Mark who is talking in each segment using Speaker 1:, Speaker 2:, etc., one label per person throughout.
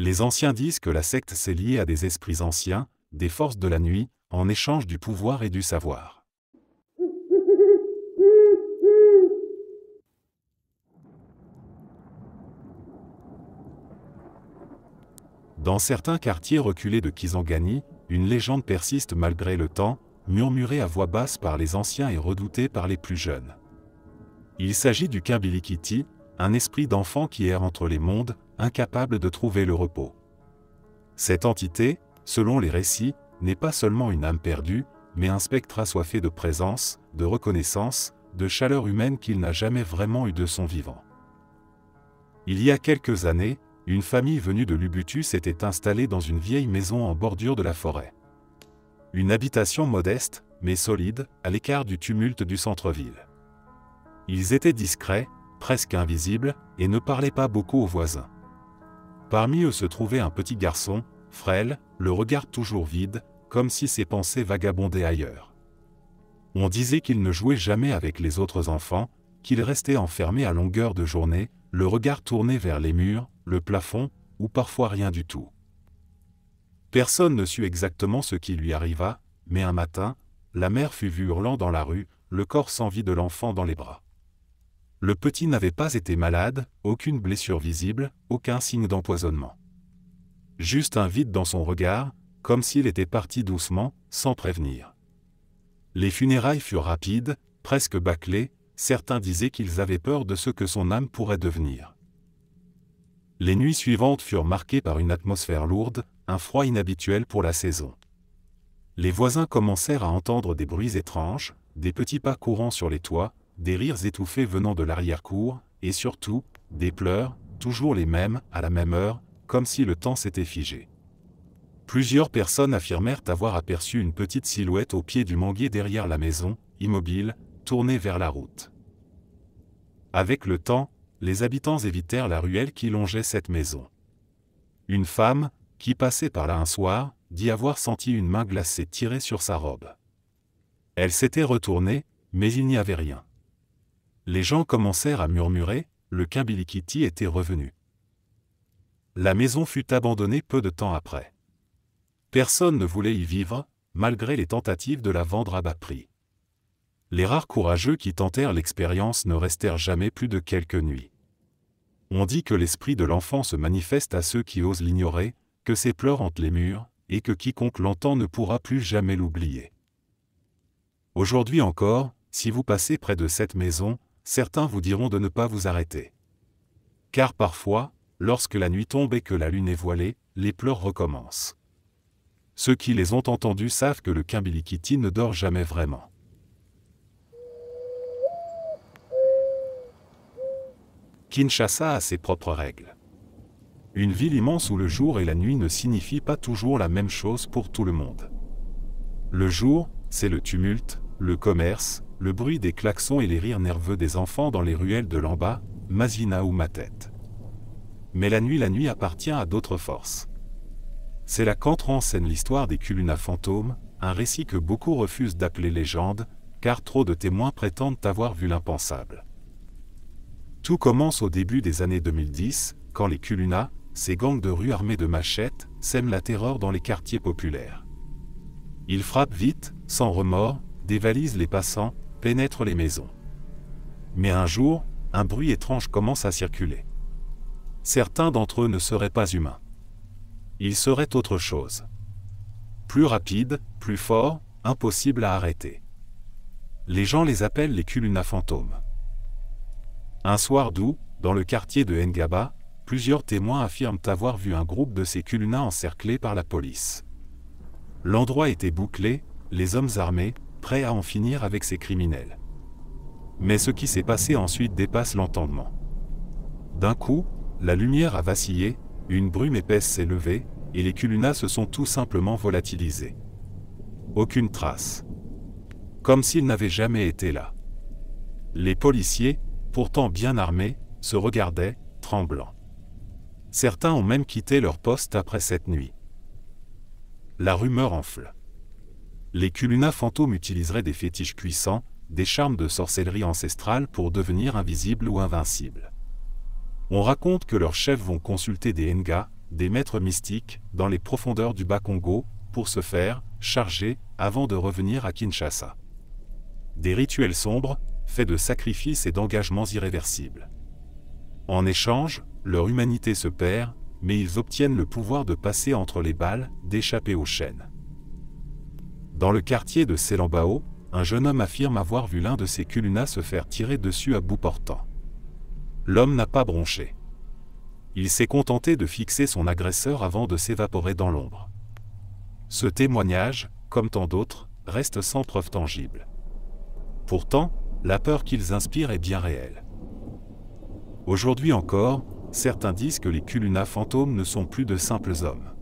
Speaker 1: Les anciens disent que la secte s'est liée à des esprits anciens, des forces de la nuit, en échange du pouvoir et du savoir. Dans certains quartiers reculés de Kisangani, une légende persiste malgré le temps, murmurée à voix basse par les anciens et redoutée par les plus jeunes. Il s'agit du Kimbilikiti, un esprit d'enfant qui erre entre les mondes, incapable de trouver le repos. Cette entité, selon les récits, n'est pas seulement une âme perdue, mais un spectre assoiffé de présence, de reconnaissance, de chaleur humaine qu'il n'a jamais vraiment eu de son vivant. Il y a quelques années, une famille venue de l'Ubutu s'était installée dans une vieille maison en bordure de la forêt. Une habitation modeste, mais solide, à l'écart du tumulte du centre-ville. Ils étaient discrets, presque invisibles, et ne parlaient pas beaucoup aux voisins. Parmi eux se trouvait un petit garçon, frêle, le regard toujours vide, comme si ses pensées vagabondaient ailleurs. On disait qu'il ne jouait jamais avec les autres enfants, qu'il restait enfermé à longueur de journée, le regard tourné vers les murs, le plafond, ou parfois rien du tout. Personne ne sut exactement ce qui lui arriva, mais un matin, la mère fut vue hurlant dans la rue, le corps sans vie de l'enfant dans les bras. Le petit n'avait pas été malade, aucune blessure visible, aucun signe d'empoisonnement. Juste un vide dans son regard, comme s'il était parti doucement, sans prévenir. Les funérailles furent rapides, presque bâclées, certains disaient qu'ils avaient peur de ce que son âme pourrait devenir. Les nuits suivantes furent marquées par une atmosphère lourde, un froid inhabituel pour la saison. Les voisins commencèrent à entendre des bruits étranges, des petits pas courant sur les toits, des rires étouffés venant de l'arrière-cour, et surtout, des pleurs, toujours les mêmes, à la même heure, comme si le temps s'était figé. Plusieurs personnes affirmèrent avoir aperçu une petite silhouette au pied du manguier derrière la maison, immobile, tournée vers la route. Avec le temps, les habitants évitèrent la ruelle qui longeait cette maison. Une femme, qui passait par là un soir, dit avoir senti une main glacée tirer sur sa robe. Elle s'était retournée, mais il n'y avait rien. Les gens commencèrent à murmurer, le Kimbilikiti était revenu. La maison fut abandonnée peu de temps après. Personne ne voulait y vivre, malgré les tentatives de la vendre à bas prix. Les rares courageux qui tentèrent l'expérience ne restèrent jamais plus de quelques nuits. On dit que l'esprit de l'enfant se manifeste à ceux qui osent l'ignorer, que ses pleurs hantent les murs, et que quiconque l'entend ne pourra plus jamais l'oublier. Aujourd'hui encore, si vous passez près de cette maison, certains vous diront de ne pas vous arrêter. Car parfois, lorsque la nuit tombe et que la lune est voilée, les pleurs recommencent. Ceux qui les ont entendus savent que le Kimbilikiti ne dort jamais vraiment. Kinshasa a ses propres règles. Une ville immense où le jour et la nuit ne signifient pas toujours la même chose pour tout le monde. Le jour, c'est le tumulte, le commerce, le bruit des klaxons et les rires nerveux des enfants dans les ruelles de Lamba, Mazina ou Matete. Mais la nuit appartient à d'autres forces. C'est là qu'entre en scène l'histoire des Kuluna fantômes, un récit que beaucoup refusent d'appeler légende, car trop de témoins prétendent avoir vu l'impensable. Tout commence au début des années 2010, quand les Kuluna, ces gangs de rue armés de machettes, sèment la terreur dans les quartiers populaires. Ils frappent vite, sans remords, dévalisent les passants, pénètrent les maisons. Mais un jour, un bruit étrange commence à circuler. Certains d'entre eux ne seraient pas humains. Ils seraient autre chose. Plus rapides, plus forts, impossibles à arrêter. Les gens les appellent les Kuluna fantômes. Un soir d'août, dans le quartier de Ngaba, plusieurs témoins affirment avoir vu un groupe de ces Kuluna encerclés par la police. L'endroit était bouclé, les hommes armés, prêts à en finir avec ces criminels. Mais ce qui s'est passé ensuite dépasse l'entendement. D'un coup, la lumière a vacillé, une brume épaisse s'est levée, et les Kuluna se sont tout simplement volatilisés. Aucune trace. Comme s'ils n'avaient jamais été là. Les policiers, pourtant bien armés, se regardaient, tremblants. Certains ont même quitté leur poste après cette nuit. La rumeur enfle. Les Kuluna fantômes utiliseraient des fétiches puissants, des charmes de sorcellerie ancestrale pour devenir invisibles ou invincibles. On raconte que leurs chefs vont consulter des Nga, des maîtres mystiques, dans les profondeurs du Bas-Congo, pour se faire charger avant de revenir à Kinshasa. Des rituels sombres, faits de sacrifices et d'engagements irréversibles. En échange, leur humanité se perd, mais ils obtiennent le pouvoir de passer entre les balles, d'échapper aux chaînes. Dans le quartier de Selambao, un jeune homme affirme avoir vu l'un de ses Kuluna se faire tirer dessus à bout portant. L'homme n'a pas bronché. Il s'est contenté de fixer son agresseur avant de s'évaporer dans l'ombre. Ce témoignage, comme tant d'autres, reste sans preuve tangible. Pourtant, la peur qu'ils inspirent est bien réelle. Aujourd'hui encore, certains disent que les Kuluna fantômes ne sont plus de simples hommes.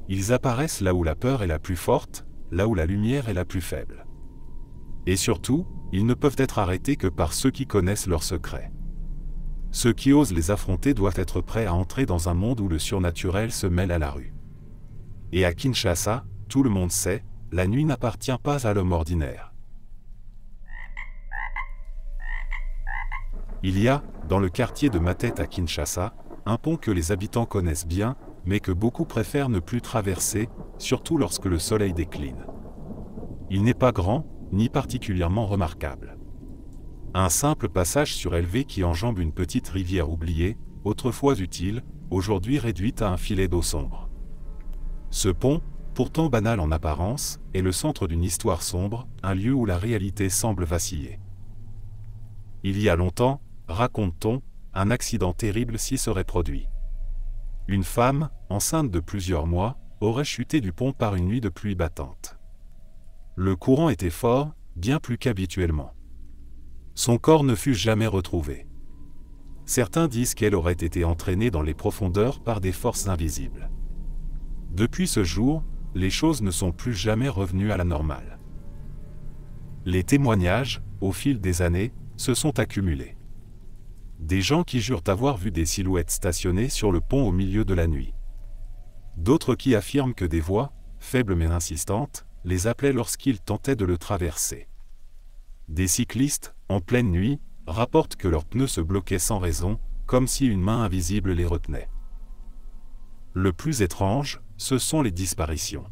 Speaker 1: Ils apparaissent là où la peur est la plus forte, là où la lumière est la plus faible. Et surtout, ils ne peuvent être arrêtés que par ceux qui connaissent leurs secrets. Ceux qui osent les affronter doivent être prêts à entrer dans un monde où le surnaturel se mêle à la rue. Et à Kinshasa, tout le monde sait, la nuit n'appartient pas à l'homme ordinaire. Il y a, dans le quartier de Matete à Kinshasa, un pont que les habitants connaissent bien, mais que beaucoup préfèrent ne plus traverser, surtout lorsque le soleil décline. Il n'est pas grand, ni particulièrement remarquable. Un simple passage surélevé qui enjambe une petite rivière oubliée, autrefois utile, aujourd'hui réduite à un filet d'eau sombre. Ce pont, pourtant banal en apparence, est le centre d'une histoire sombre, un lieu où la réalité semble vaciller. Il y a longtemps, raconte-t-on, un accident terrible s'y serait produit. Une femme, enceinte de plusieurs mois, aurait chuté du pont par une nuit de pluie battante. Le courant était fort, bien plus qu'habituellement. Son corps ne fut jamais retrouvé. Certains disent qu'elle aurait été entraînée dans les profondeurs par des forces invisibles. Depuis ce jour, les choses ne sont plus jamais revenues à la normale. Les témoignages, au fil des années, se sont accumulés. Des gens qui jurent avoir vu des silhouettes stationnées sur le pont au milieu de la nuit. D'autres qui affirment que des voix, faibles mais insistantes, les appelaient lorsqu'ils tentaient de le traverser. Des cyclistes, en pleine nuit, rapportent que leurs pneus se bloquaient sans raison, comme si une main invisible les retenait. Le plus étrange, ce sont les disparitions.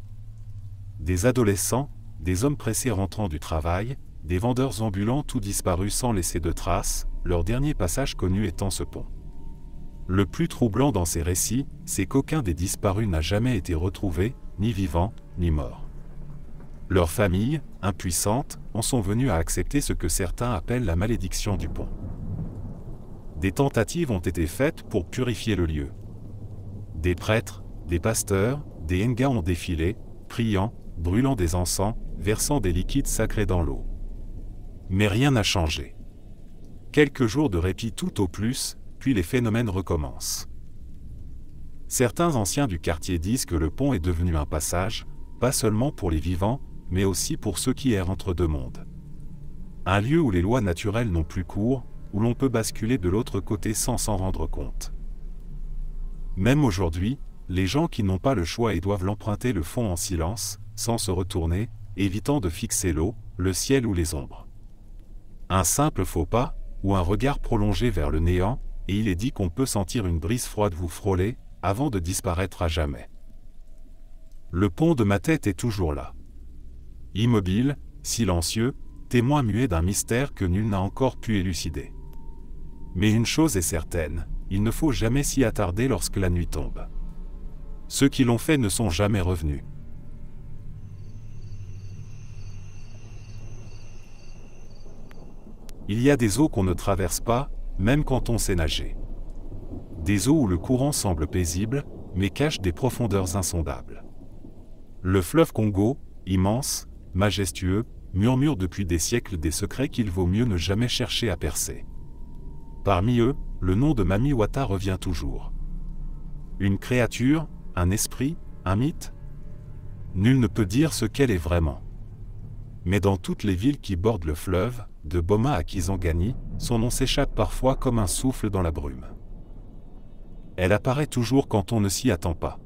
Speaker 1: Des adolescents, des hommes pressés rentrant du travail, des vendeurs ambulants tout disparus sans laisser de traces, leur dernier passage connu étant ce pont. Le plus troublant dans ces récits, c'est qu'aucun des disparus n'a jamais été retrouvé, ni vivant, ni mort. Leurs familles, impuissantes, en sont venues à accepter ce que certains appellent la malédiction du pont. Des tentatives ont été faites pour purifier le lieu. Des prêtres, des pasteurs, des ngas ont défilé, priant, brûlant des encens, versant des liquides sacrés dans l'eau. Mais rien n'a changé. Quelques jours de répit tout au plus, puis les phénomènes recommencent. Certains anciens du quartier disent que le pont est devenu un passage, pas seulement pour les vivants, mais aussi pour ceux qui errent entre deux mondes. Un lieu où les lois naturelles n'ont plus cours, où l'on peut basculer de l'autre côté sans s'en rendre compte. Même aujourd'hui, les gens qui n'ont pas le choix et doivent l'emprunter le font en silence, sans se retourner, évitant de fixer l'eau, le ciel ou les ombres. Un simple faux pas, ou un regard prolongé vers le néant, et il est dit qu'on peut sentir une brise froide vous frôler, avant de disparaître à jamais. Le pont de Matete est toujours là. Immobile, silencieux, témoin muet d'un mystère que nul n'a encore pu élucider. Mais une chose est certaine, il ne faut jamais s'y attarder lorsque la nuit tombe. Ceux qui l'ont fait ne sont jamais revenus. Il y a des eaux qu'on ne traverse pas, même quand on sait nager. Des eaux où le courant semble paisible, mais cache des profondeurs insondables. Le fleuve Congo, immense, majestueux, murmure depuis des siècles des secrets qu'il vaut mieux ne jamais chercher à percer. Parmi eux, le nom de Mami Wata revient toujours. Une créature, un esprit, un mythe? Nul ne peut dire ce qu'elle est vraiment. Mais dans toutes les villes qui bordent le fleuve, de Boma à Kisangani, son nom s'échappe parfois comme un souffle dans la brume. Elle apparaît toujours quand on ne s'y attend pas.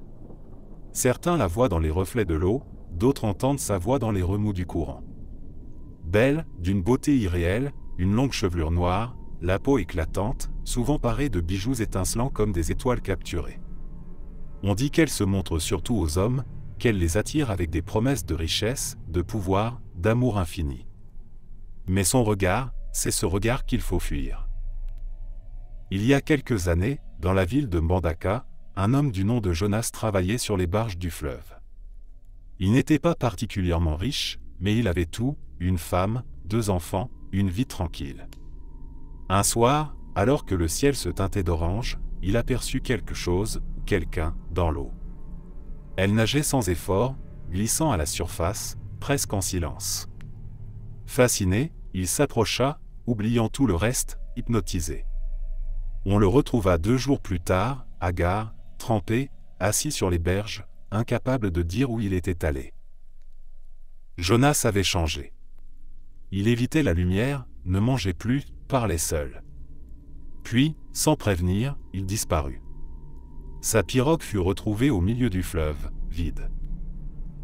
Speaker 1: Certains la voient dans les reflets de l'eau, d'autres entendent sa voix dans les remous du courant. Belle, d'une beauté irréelle, une longue chevelure noire, la peau éclatante, souvent parée de bijoux étincelants comme des étoiles capturées. On dit qu'elle se montre surtout aux hommes, qu'elle les attire avec des promesses de richesse, de pouvoir, d'amour infini. Mais son regard, c'est ce regard qu'il faut fuir. Il y a quelques années, dans la ville de Mbandaka, un homme du nom de Jonas travaillait sur les barges du fleuve. Il n'était pas particulièrement riche, mais il avait tout, une femme, 2 enfants, une vie tranquille. Un soir, alors que le ciel se teintait d'orange, il aperçut quelque chose, quelqu'un, dans l'eau. Elle nageait sans effort, glissant à la surface, presque en silence. Fasciné, il s'approcha, oubliant tout le reste, hypnotisé. On le retrouva 2 jours plus tard, hagard, trempé, assis sur les berges, incapable de dire où il était allé. Jonas avait changé. Il évitait la lumière, ne mangeait plus, parlait seul. Puis, sans prévenir, il disparut. Sa pirogue fut retrouvée au milieu du fleuve, vide.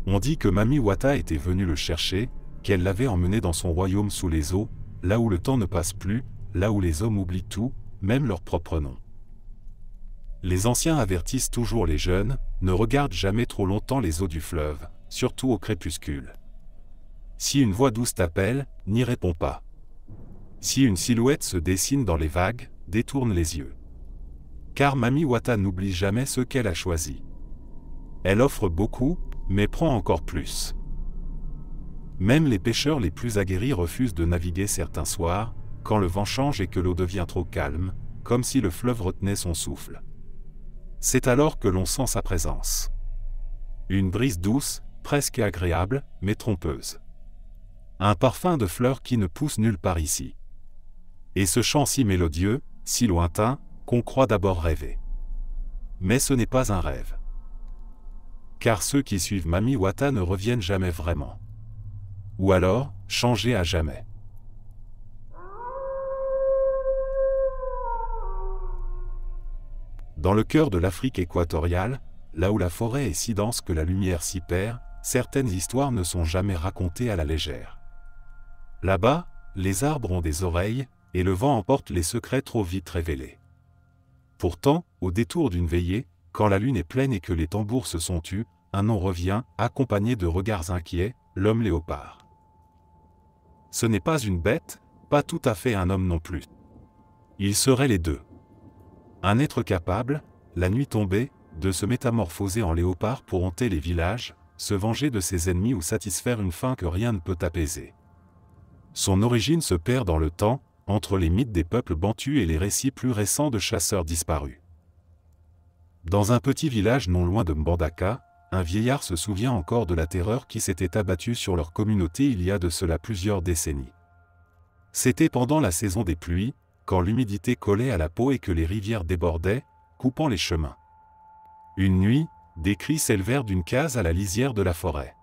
Speaker 1: On dit que Mami Wata était venue le chercher, qu'elle l'avait emmené dans son royaume sous les eaux, là où le temps ne passe plus, là où les hommes oublient tout, même leur propre nom. Les anciens avertissent toujours les jeunes, ne regarde jamais trop longtemps les eaux du fleuve, surtout au crépuscule. Si une voix douce t'appelle, n'y réponds pas. Si une silhouette se dessine dans les vagues, détourne les yeux. Car Mami Wata n'oublie jamais ce qu'elle a choisi. Elle offre beaucoup, mais prend encore plus. Même les pêcheurs les plus aguerris refusent de naviguer certains soirs, quand le vent change et que l'eau devient trop calme, comme si le fleuve retenait son souffle. C'est alors que l'on sent sa présence. Une brise douce, presque agréable, mais trompeuse. Un parfum de fleurs qui ne pousse nulle part ici. Et ce chant si mélodieux, si lointain, qu'on croit d'abord rêver. Mais ce n'est pas un rêve. Car ceux qui suivent Mami Wata ne reviennent jamais vraiment. Ou alors, changés à jamais. Dans le cœur de l'Afrique équatoriale, là où la forêt est si dense que la lumière s'y perd, certaines histoires ne sont jamais racontées à la légère. Là-bas, les arbres ont des oreilles, et le vent emporte les secrets trop vite révélés. Pourtant, au détour d'une veillée, quand la lune est pleine et que les tambours se sont tus, un nom revient, accompagné de regards inquiets, l'homme léopard. Ce n'est pas une bête, pas tout à fait un homme non plus. Il serait les deux. Un être capable, la nuit tombée, de se métamorphoser en léopard pour hanter les villages, se venger de ses ennemis ou satisfaire une faim que rien ne peut apaiser. Son origine se perd dans le temps, entre les mythes des peuples bantus et les récits plus récents de chasseurs disparus. Dans un petit village non loin de Mbandaka, un vieillard se souvient encore de la terreur qui s'était abattue sur leur communauté il y a de cela plusieurs décennies. C'était pendant la saison des pluies, quand l'humidité collait à la peau et que les rivières débordaient, coupant les chemins. Une nuit, des cris s'élevèrent d'une case à la lisière de la forêt.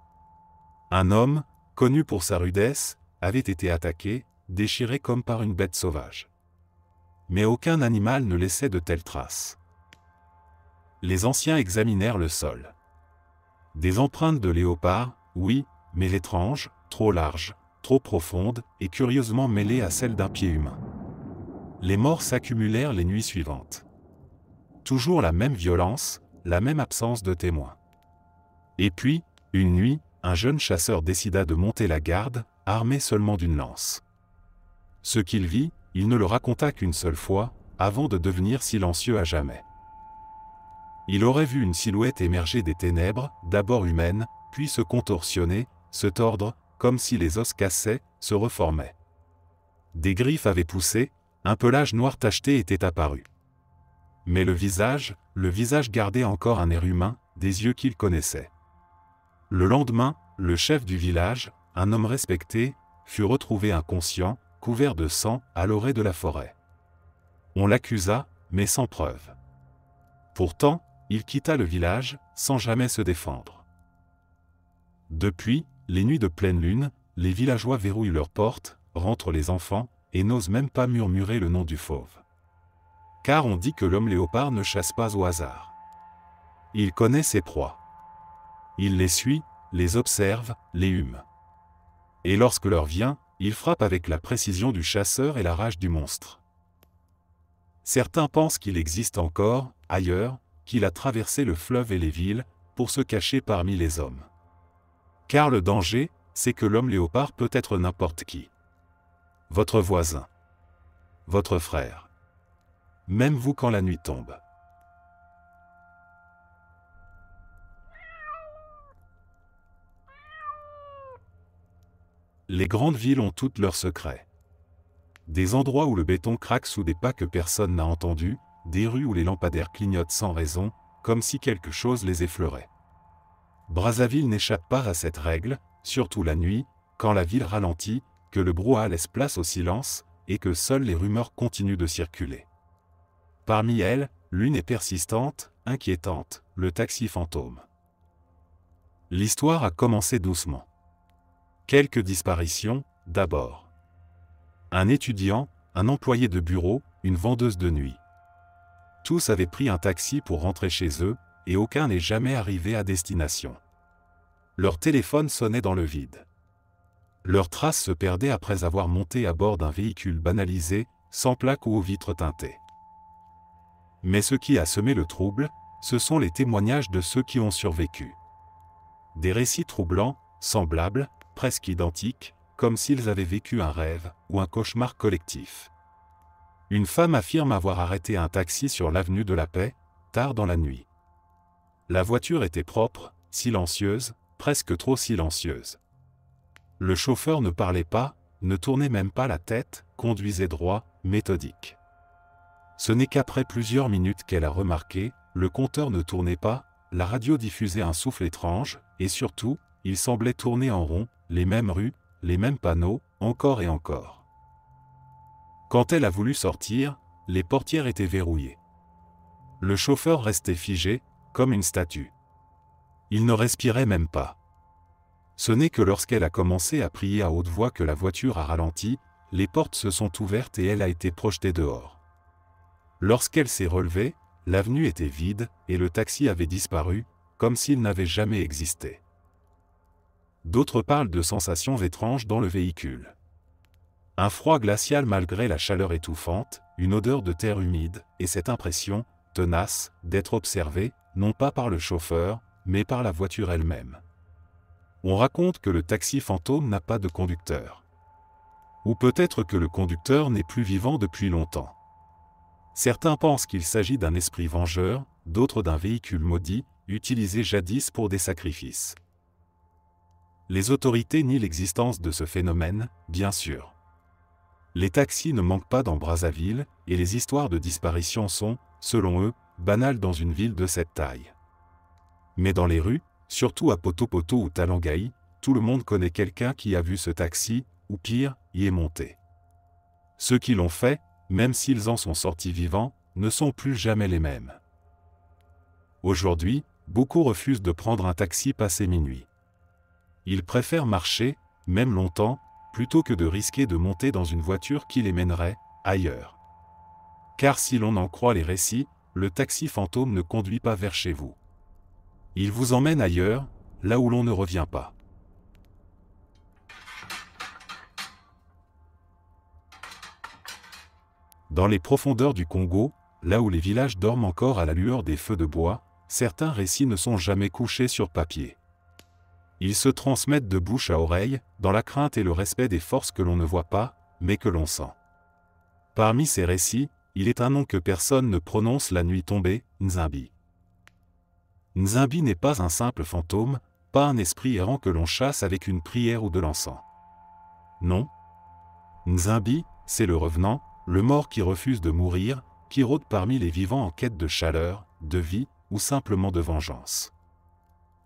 Speaker 1: Un homme, connu pour sa rudesse, avait été attaqué, déchiré comme par une bête sauvage. Mais aucun animal ne laissait de telles traces. Les anciens examinèrent le sol. Des empreintes de léopard, oui, mais étranges, trop larges, trop profondes, et curieusement mêlées à celles d'un pied humain. Les morts s'accumulèrent les nuits suivantes. Toujours la même violence, la même absence de témoins. Et puis, une nuit, un jeune chasseur décida de monter la garde, armé seulement d'une lance. Ce qu'il vit, il ne le raconta qu'une seule fois, avant de devenir silencieux à jamais. Il aurait vu une silhouette émerger des ténèbres, d'abord humaine, puis se contorsionner, se tordre, comme si les os cassaient, se reformaient. Des griffes avaient poussé, un pelage noir tacheté était apparu. Mais le visage gardait encore un air humain, des yeux qu'il connaissait. Le lendemain, le chef du village, un homme respecté, fut retrouvé inconscient, couvert de sang, à l'orée de la forêt. On l'accusa, mais sans preuve. Pourtant, il quitta le village, sans jamais se défendre. Depuis, les nuits de pleine lune, les villageois verrouillent leurs portes, rentrent les enfants, et n'osent même pas murmurer le nom du fauve. Car on dit que l'homme léopard ne chasse pas au hasard. Il connaît ses proies. Il les suit, les observe, les hume. Et lorsque l'heure vient, il frappe avec la précision du chasseur et la rage du monstre. Certains pensent qu'il existe encore, ailleurs, qu'il a traversé le fleuve et les villes, pour se cacher parmi les hommes. Car le danger, c'est que l'homme léopard peut être n'importe qui. Votre voisin. Votre frère. Même vous quand la nuit tombe. Les grandes villes ont toutes leurs secrets. Des endroits où le béton craque sous des pas que personne n'a entendus, des rues où les lampadaires clignotent sans raison, comme si quelque chose les effleurait. Brazzaville n'échappe pas à cette règle, surtout la nuit, quand la ville ralentit, que le brouhaha laisse place au silence, et que seules les rumeurs continuent de circuler. Parmi elles, l'une est persistante, inquiétante, le taxi fantôme. L'histoire a commencé doucement. Quelques disparitions, d'abord. Un étudiant, un employé de bureau, une vendeuse de nuit. Tous avaient pris un taxi pour rentrer chez eux, et aucun n'est jamais arrivé à destination. Leur téléphone sonnait dans le vide. Leurs traces se perdaient après avoir monté à bord d'un véhicule banalisé, sans plaque ou aux vitres teintées. Mais ce qui a semé le trouble, ce sont les témoignages de ceux qui ont survécu. Des récits troublants, semblables, presque identiques, comme s'ils avaient vécu un rêve ou un cauchemar collectif. Une femme affirme avoir arrêté un taxi sur l'avenue de la Paix, tard dans la nuit. La voiture était propre, silencieuse, presque trop silencieuse. Le chauffeur ne parlait pas, ne tournait même pas la tête, conduisait droit, méthodique. Ce n'est qu'après plusieurs minutes qu'elle a remarqué, le compteur ne tournait pas, la radio diffusait un souffle étrange, et surtout, il semblait tourner en rond, les mêmes rues, les mêmes panneaux, encore et encore. Quand elle a voulu sortir, les portières étaient verrouillées. Le chauffeur restait figé, comme une statue. Il ne respirait même pas. Ce n'est que lorsqu'elle a commencé à prier à haute voix que la voiture a ralenti, les portes se sont ouvertes et elle a été projetée dehors. Lorsqu'elle s'est relevée, l'avenue était vide et le taxi avait disparu, comme s'il n'avait jamais existé. D'autres parlent de sensations étranges dans le véhicule. Un froid glacial malgré la chaleur étouffante, une odeur de terre humide, et cette impression, tenace, d'être observé, non pas par le chauffeur, mais par la voiture elle-même. On raconte que le taxi fantôme n'a pas de conducteur. Ou peut-être que le conducteur n'est plus vivant depuis longtemps. Certains pensent qu'il s'agit d'un esprit vengeur, d'autres d'un véhicule maudit, utilisé jadis pour des sacrifices. Les autorités nient l'existence de ce phénomène, bien sûr. Les taxis ne manquent pas dans Brazzaville, et les histoires de disparition sont, selon eux, banales dans une ville de cette taille. Mais dans les rues, surtout à Poto-Poto ou Talangaï, tout le monde connaît quelqu'un qui a vu ce taxi, ou pire, y est monté. Ceux qui l'ont fait, même s'ils en sont sortis vivants, ne sont plus jamais les mêmes. Aujourd'hui, beaucoup refusent de prendre un taxi passé minuit. Ils préfèrent marcher, même longtemps, plutôt que de risquer de monter dans une voiture qui les mènerait ailleurs. Car si l'on en croit les récits, le taxi fantôme ne conduit pas vers chez vous. Il vous emmène ailleurs, là où l'on ne revient pas. Dans les profondeurs du Congo, là où les villages dorment encore à la lueur des feux de bois, certains récits ne sont jamais couchés sur papier. Ils se transmettent de bouche à oreille, dans la crainte et le respect des forces que l'on ne voit pas, mais que l'on sent. Parmi ces récits, il est un nom que personne ne prononce la nuit tombée, Nzambi. Nzambi n'est pas un simple fantôme, pas un esprit errant que l'on chasse avec une prière ou de l'encens. Non. Nzambi, c'est le revenant, le mort qui refuse de mourir, qui rôde parmi les vivants en quête de chaleur, de vie, ou simplement de vengeance.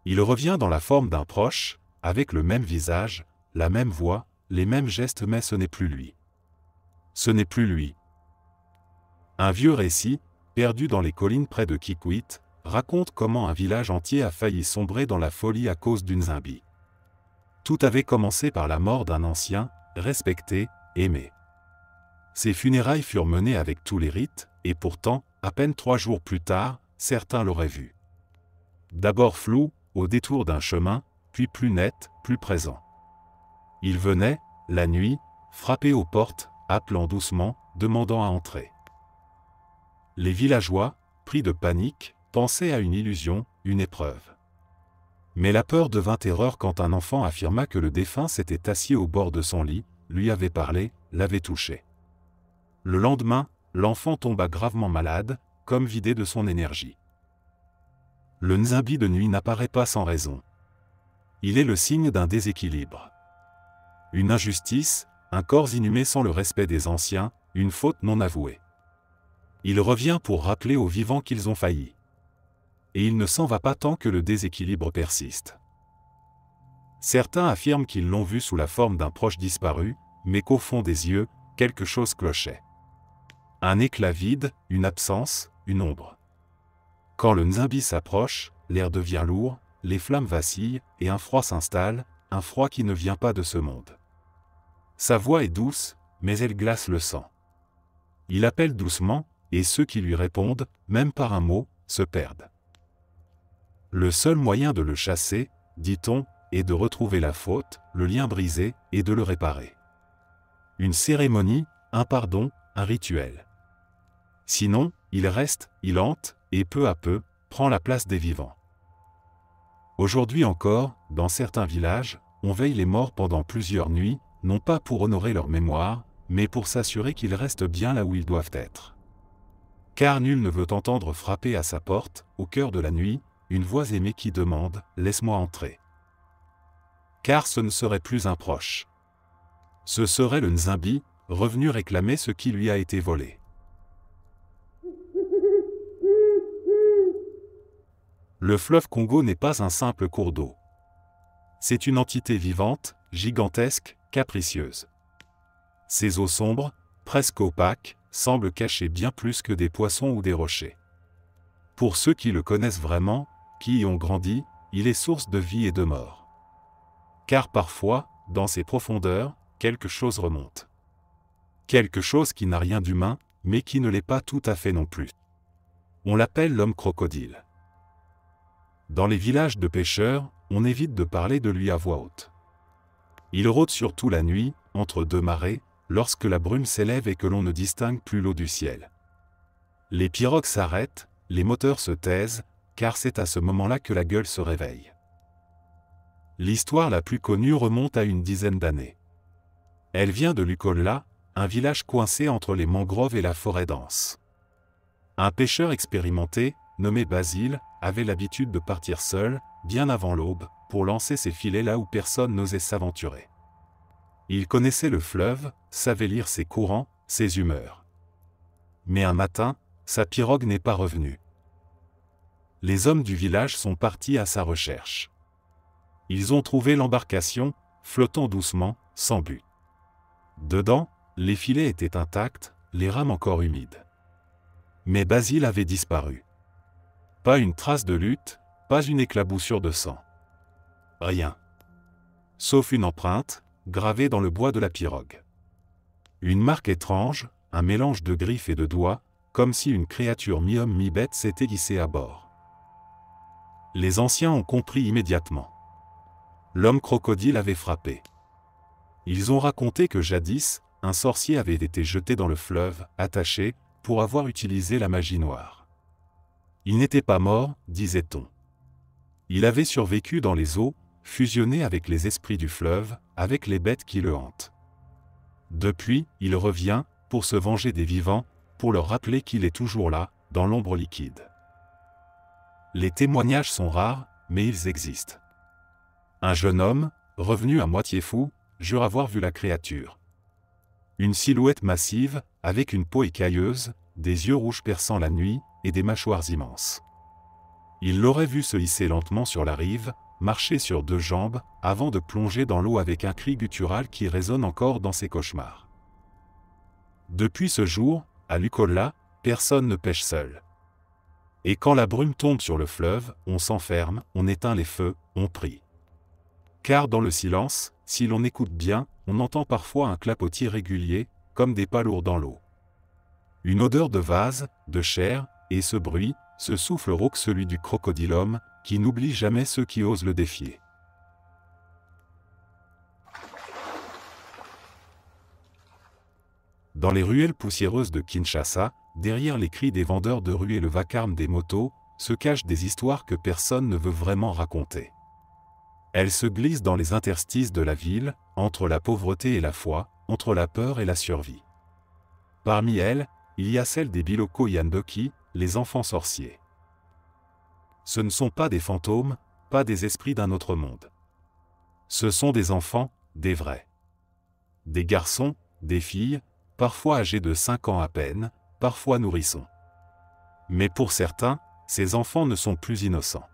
Speaker 1: Il revient dans la forme d'un proche, avec le même visage, la même voix, les mêmes gestes, mais ce n'est plus lui. Ce n'est plus lui. Un vieux récit, perdu dans les collines près de Kikwit, raconte comment un village entier a failli sombrer dans la folie à cause d'une Nzambi. Tout avait commencé par la mort d'un ancien, respecté, aimé. Ses funérailles furent menées avec tous les rites, et pourtant, à peine 3 jours plus tard, certains l'auraient vu. D'abord flou, au détour d'un chemin, puis plus net, plus présent. Il venait, la nuit, frapper aux portes, appelant doucement, demandant à entrer. Les villageois, pris de panique, pensait à une illusion, une épreuve. Mais la peur devint terreur quand un enfant affirma que le défunt s'était assis au bord de son lit, lui avait parlé, l'avait touché. Le lendemain, l'enfant tomba gravement malade, comme vidé de son énergie. Le Nzimbi de nuit n'apparaît pas sans raison. Il est le signe d'un déséquilibre. Une injustice, un corps inhumé sans le respect des anciens, une faute non avouée. Il revient pour rappeler aux vivants qu'ils ont failli. Et il ne s'en va pas tant que le déséquilibre persiste. Certains affirment qu'ils l'ont vu sous la forme d'un proche disparu, mais qu'au fond des yeux, quelque chose clochait. Un éclat vide, une absence, une ombre. Quand le Nzimbi s'approche, l'air devient lourd, les flammes vacillent, et un froid s'installe, un froid qui ne vient pas de ce monde. Sa voix est douce, mais elle glace le sang. Il appelle doucement, et ceux qui lui répondent, même par un mot, se perdent. Le seul moyen de le chasser, dit-on, est de retrouver la faute, le lien brisé, et de le réparer. Une cérémonie, un pardon, un rituel. Sinon, il reste, il hante, et peu à peu, prend la place des vivants. Aujourd'hui encore, dans certains villages, on veille les morts pendant plusieurs nuits, non pas pour honorer leur mémoire, mais pour s'assurer qu'ils restent bien là où ils doivent être. Car nul ne veut entendre frapper à sa porte, au cœur de la nuit, une voix aimée qui demande « Laisse-moi entrer ». Car ce ne serait plus un proche. Ce serait le Nzimbi, revenu réclamer ce qui lui a été volé. Le fleuve Congo n'est pas un simple cours d'eau. C'est une entité vivante, gigantesque, capricieuse. Ses eaux sombres, presque opaques, semblent cacher bien plus que des poissons ou des rochers. Pour ceux qui le connaissent vraiment, qui y ont grandi, il est source de vie et de mort. Car parfois, dans ses profondeurs, quelque chose remonte. Quelque chose qui n'a rien d'humain, mais qui ne l'est pas tout à fait non plus. On l'appelle l'homme crocodile. Dans les villages de pêcheurs, on évite de parler de lui à voix haute. Il rôde surtout la nuit, entre deux marées, lorsque la brume s'élève et que l'on ne distingue plus l'eau du ciel. Les pirogues s'arrêtent, les moteurs se taisent, car c'est à ce moment-là que la gueule se réveille. L'histoire la plus connue remonte à une dizaine d'années. Elle vient de Lukolla, un village coincé entre les mangroves et la forêt dense. Un pêcheur expérimenté, nommé Basile, avait l'habitude de partir seul, bien avant l'aube, pour lancer ses filets là où personne n'osait s'aventurer. Il connaissait le fleuve, savait lire ses courants, ses humeurs. Mais un matin, sa pirogue n'est pas revenue. Les hommes du village sont partis à sa recherche. Ils ont trouvé l'embarcation, flottant doucement, sans but. Dedans, les filets étaient intacts, les rames encore humides. Mais Basile avait disparu. Pas une trace de lutte, pas une éclaboussure de sang. Rien. Sauf une empreinte, gravée dans le bois de la pirogue. Une marque étrange, un mélange de griffes et de doigts, comme si une créature mi-homme mi-bête s'était hissée à bord. Les anciens ont compris immédiatement. L'homme crocodile avait frappé. Ils ont raconté que jadis, un sorcier avait été jeté dans le fleuve, attaché, pour avoir utilisé la magie noire. Il n'était pas mort, disait-on. Il avait survécu dans les eaux, fusionné avec les esprits du fleuve, avec les bêtes qui le hantent. Depuis, il revient, pour se venger des vivants, pour leur rappeler qu'il est toujours là, dans l'ombre liquide. Les témoignages sont rares, mais ils existent. Un jeune homme, revenu à moitié fou, jure avoir vu la créature. Une silhouette massive, avec une peau écailleuse, des yeux rouges perçant la nuit, et des mâchoires immenses. Il l'aurait vu se hisser lentement sur la rive, marcher sur deux jambes, avant de plonger dans l'eau avec un cri guttural qui résonne encore dans ses cauchemars. Depuis ce jour, à Lukolla, personne ne pêche seul. Et quand la brume tombe sur le fleuve, on s'enferme, on éteint les feux, on prie. Car dans le silence, si l'on écoute bien, on entend parfois un clapotis régulier, comme des pas lourds dans l'eau. Une odeur de vase, de chair, et ce bruit, ce souffle rauque celui du crocodile-homme, qui n'oublie jamais ceux qui osent le défier. Dans les ruelles poussiéreuses de Kinshasa, derrière les cris des vendeurs de rue et le vacarme des motos, se cachent des histoires que personne ne veut vraiment raconter. Elles se glissent dans les interstices de la ville, entre la pauvreté et la foi, entre la peur et la survie. Parmi elles, il y a celle des Biloko Yandoki, les enfants sorciers. Ce ne sont pas des fantômes, pas des esprits d'un autre monde. Ce sont des enfants, des vrais. Des garçons, des filles, parfois âgés de 5 ans à peine, parfois nourrissons. Mais pour certains, ces enfants ne sont plus innocents.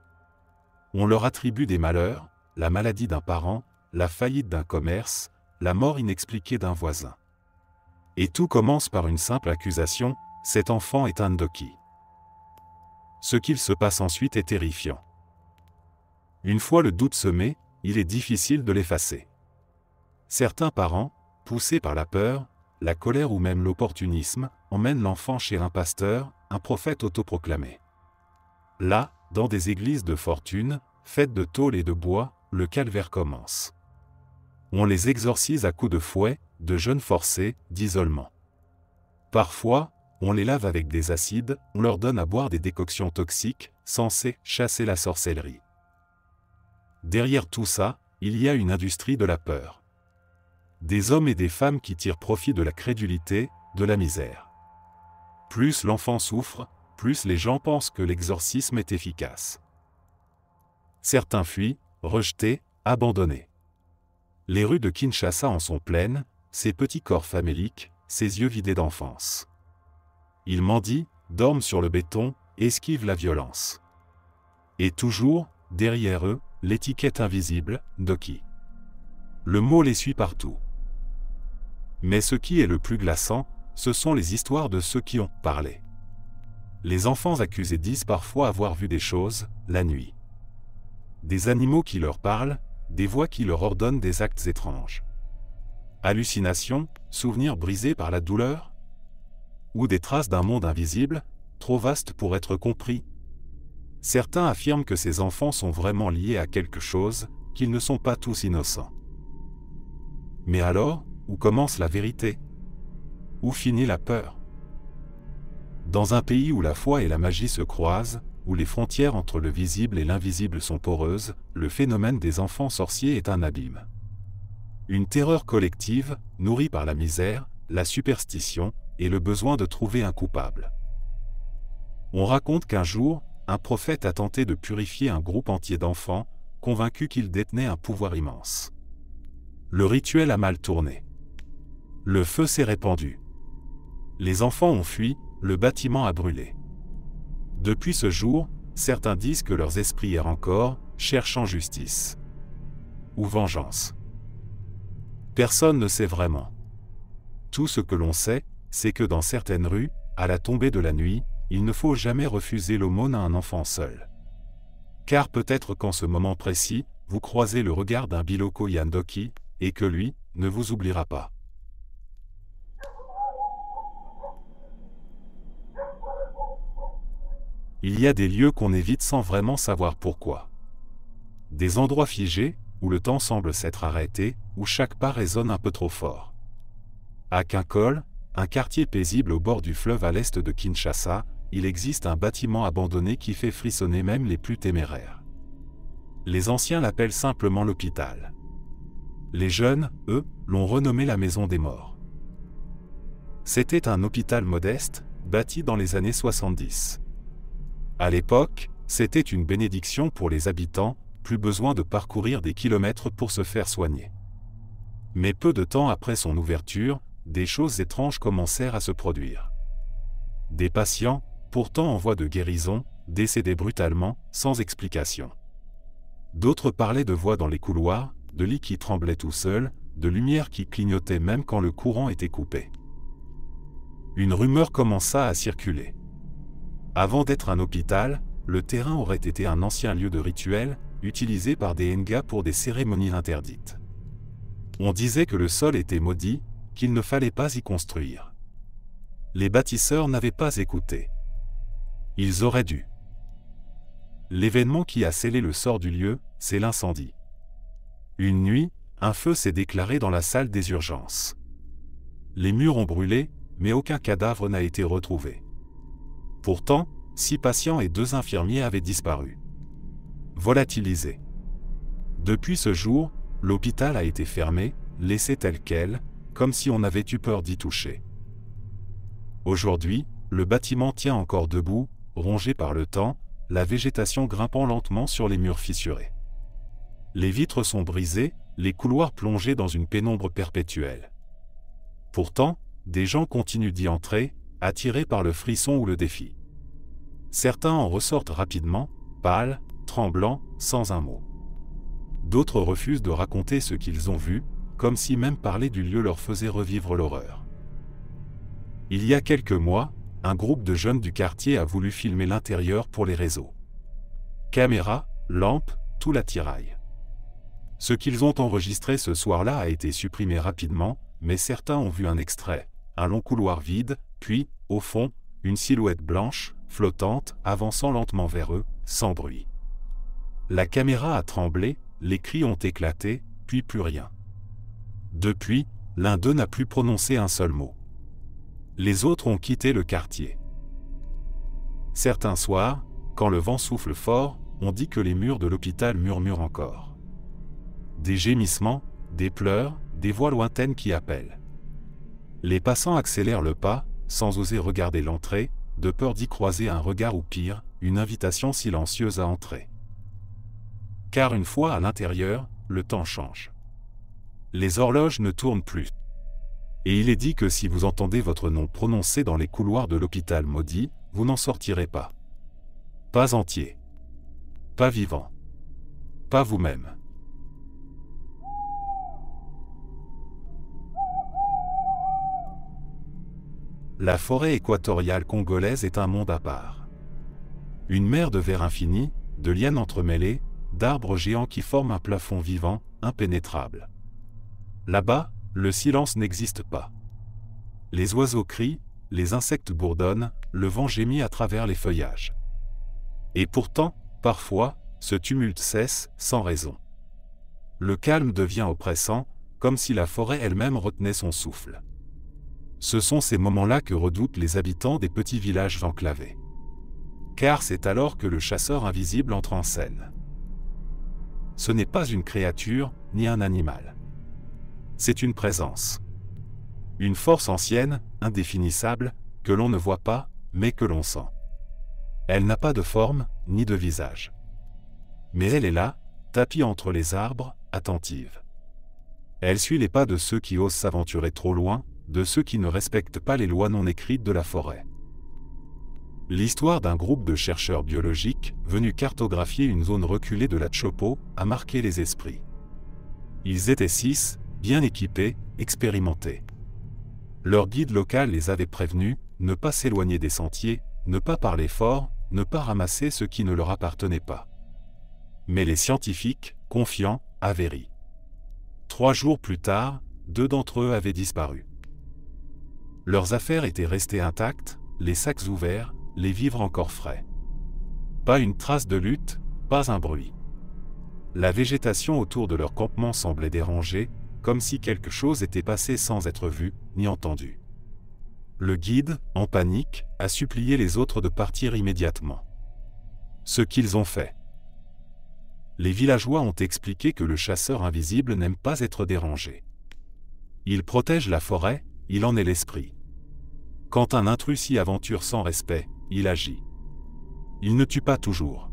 Speaker 1: On leur attribue des malheurs, la maladie d'un parent, la faillite d'un commerce, la mort inexpliquée d'un voisin. Et tout commence par une simple accusation, cet enfant est un Ndoki. Ce qu'il se passe ensuite est terrifiant. Une fois le doute semé, il est difficile de l'effacer. Certains parents, poussés par la peur, la colère ou même l'opportunisme, emmènent l'enfant chez un pasteur, un prophète autoproclamé. Là, dans des églises de fortune, faites de tôle et de bois, le calvaire commence. On les exorcise à coups de fouet, de jeûnes forcés, d'isolement. Parfois, on les lave avec des acides, on leur donne à boire des décoctions toxiques, censées chasser la sorcellerie. Derrière tout ça, il y a une industrie de la peur. Des hommes et des femmes qui tirent profit de la crédulité, de la misère. Plus l'enfant souffre, plus les gens pensent que l'exorcisme est efficace. Certains fuient, rejetés, abandonnés. Les rues de Kinshasa en sont pleines, ces petits corps faméliques, ces yeux vidés d'enfance. Ils mendient, dorment sur le béton, esquivent la violence. Et toujours, derrière eux, l'étiquette invisible, Ndoki. Le mot les suit partout. Mais ce qui est le plus glaçant, ce sont les histoires de ceux qui ont parlé. Les enfants accusés disent parfois avoir vu des choses, la nuit. Des animaux qui leur parlent, des voix qui leur ordonnent des actes étranges. Hallucinations, souvenirs brisés par la douleur? Ou des traces d'un monde invisible, trop vaste pour être compris? Certains affirment que ces enfants sont vraiment liés à quelque chose, qu'ils ne sont pas tous innocents. Mais alors, où commence la vérité? Où finit la peur? Dans un pays où la foi et la magie se croisent, où les frontières entre le visible et l'invisible sont poreuses, le phénomène des enfants sorciers est un abîme. Une terreur collective, nourrie par la misère, la superstition et le besoin de trouver un coupable. On raconte qu'un jour, un prophète a tenté de purifier un groupe entier d'enfants, convaincu qu'il détenait un pouvoir immense. Le rituel a mal tourné. Le feu s'est répandu. Les enfants ont fui, le bâtiment a brûlé. Depuis ce jour, certains disent que leurs esprits errent encore, cherchant justice. Ou vengeance. Personne ne sait vraiment. Tout ce que l'on sait, c'est que dans certaines rues, à la tombée de la nuit, il ne faut jamais refuser l'aumône à un enfant seul. Car peut-être qu'en ce moment précis, vous croisez le regard d'un Biloko Yandoki, et que lui, ne vous oubliera pas. Il y a des lieux qu'on évite sans vraiment savoir pourquoi. Des endroits figés, où le temps semble s'être arrêté, où chaque pas résonne un peu trop fort. À Kinkole, un quartier paisible au bord du fleuve à l'est de Kinshasa, il existe un bâtiment abandonné qui fait frissonner même les plus téméraires. Les anciens l'appellent simplement l'hôpital. Les jeunes, eux, l'ont renommé la maison des morts. C'était un hôpital modeste, bâti dans les années 70. À l'époque, c'était une bénédiction pour les habitants, plus besoin de parcourir des kilomètres pour se faire soigner. Mais peu de temps après son ouverture, des choses étranges commencèrent à se produire. Des patients, pourtant en voie de guérison, décédaient brutalement, sans explication. D'autres parlaient de voix dans les couloirs, de lits qui tremblaient tout seuls, de lumières qui clignotaient même quand le courant était coupé. Une rumeur commença à circuler. Avant d'être un hôpital, le terrain aurait été un ancien lieu de rituel, utilisé par des Nga pour des cérémonies interdites. On disait que le sol était maudit, qu'il ne fallait pas y construire. Les bâtisseurs n'avaient pas écouté. Ils auraient dû. L'événement qui a scellé le sort du lieu, c'est l'incendie. Une nuit, un feu s'est déclaré dans la salle des urgences. Les murs ont brûlé, mais aucun cadavre n'a été retrouvé. Pourtant, 6 patients et 2 infirmiers avaient disparu. Volatilisés. Depuis ce jour, l'hôpital a été fermé, laissé tel quel, comme si on avait eu peur d'y toucher. Aujourd'hui, le bâtiment tient encore debout, rongé par le temps, la végétation grimpant lentement sur les murs fissurés. Les vitres sont brisées, les couloirs plongés dans une pénombre perpétuelle. Pourtant, des gens continuent d'y entrer, attirés par le frisson ou le défi. Certains en ressortent rapidement, pâles, tremblants, sans un mot. D'autres refusent de raconter ce qu'ils ont vu, comme si même parler du lieu leur faisait revivre l'horreur. Il y a quelques mois, un groupe de jeunes du quartier a voulu filmer l'intérieur pour les réseaux. Caméras, lampes, tout l'attirail. Ce qu'ils ont enregistré ce soir-là a été supprimé rapidement, mais certains ont vu un extrait, un long couloir vide, puis, au fond, une silhouette blanche, flottante, avançant lentement vers eux, sans bruit. La caméra a tremblé, les cris ont éclaté, puis plus rien. Depuis, l'un d'eux n'a plus prononcé un seul mot. Les autres ont quitté le quartier. Certains soirs, quand le vent souffle fort, on dit que les murs de l'hôpital murmurent encore. Des gémissements, des pleurs, des voix lointaines qui appellent. Les passants accélèrent le pas, sans oser regarder l'entrée, de peur d'y croiser un regard ou pire, une invitation silencieuse à entrer. Car une fois à l'intérieur, le temps change. Les horloges ne tournent plus. Et il est dit que si vous entendez votre nom prononcé dans les couloirs de l'hôpital maudit, vous n'en sortirez pas. Pas entier. Pas vivant. Pas vous-même. La forêt équatoriale congolaise est un monde à part. Une mer de verre infini, de lianes entremêlées, d'arbres géants qui forment un plafond vivant, impénétrable. Là-bas, le silence n'existe pas. Les oiseaux crient, les insectes bourdonnent, le vent gémit à travers les feuillages. Et pourtant, parfois, ce tumulte cesse, sans raison. Le calme devient oppressant, comme si la forêt elle-même retenait son souffle. Ce sont ces moments-là que redoutent les habitants des petits villages enclavés. Car c'est alors que le chasseur invisible entre en scène. Ce n'est pas une créature, ni un animal. C'est une présence. Une force ancienne, indéfinissable, que l'on ne voit pas, mais que l'on sent. Elle n'a pas de forme, ni de visage. Mais elle est là, tapie entre les arbres, attentive. Elle suit les pas de ceux qui osent s'aventurer trop loin, de ceux qui ne respectent pas les lois non écrites de la forêt. L'histoire d'un groupe de chercheurs biologiques, venus cartographier une zone reculée de la Tshopo, a marqué les esprits. Ils étaient 6, bien équipés, expérimentés. Leur guide local les avait prévenus, ne pas s'éloigner des sentiers, ne pas parler fort, ne pas ramasser ce qui ne leur appartenait pas. Mais les scientifiques, confiants, avaient ri. 3 jours plus tard, 2 d'entre eux avaient disparu. Leurs affaires étaient restées intactes, les sacs ouverts, les vivres encore frais. Pas une trace de lutte, pas un bruit. La végétation autour de leur campement semblait dérangée, comme si quelque chose était passé sans être vu, ni entendu. Le guide, en panique, a supplié les autres de partir immédiatement. Ce qu'ils ont fait. Les villageois ont expliqué que le chasseur invisible n'aime pas être dérangé. Il protège la forêt, il en est l'esprit. Quand un intrus s'y aventure sans respect, il agit. Il ne tue pas toujours.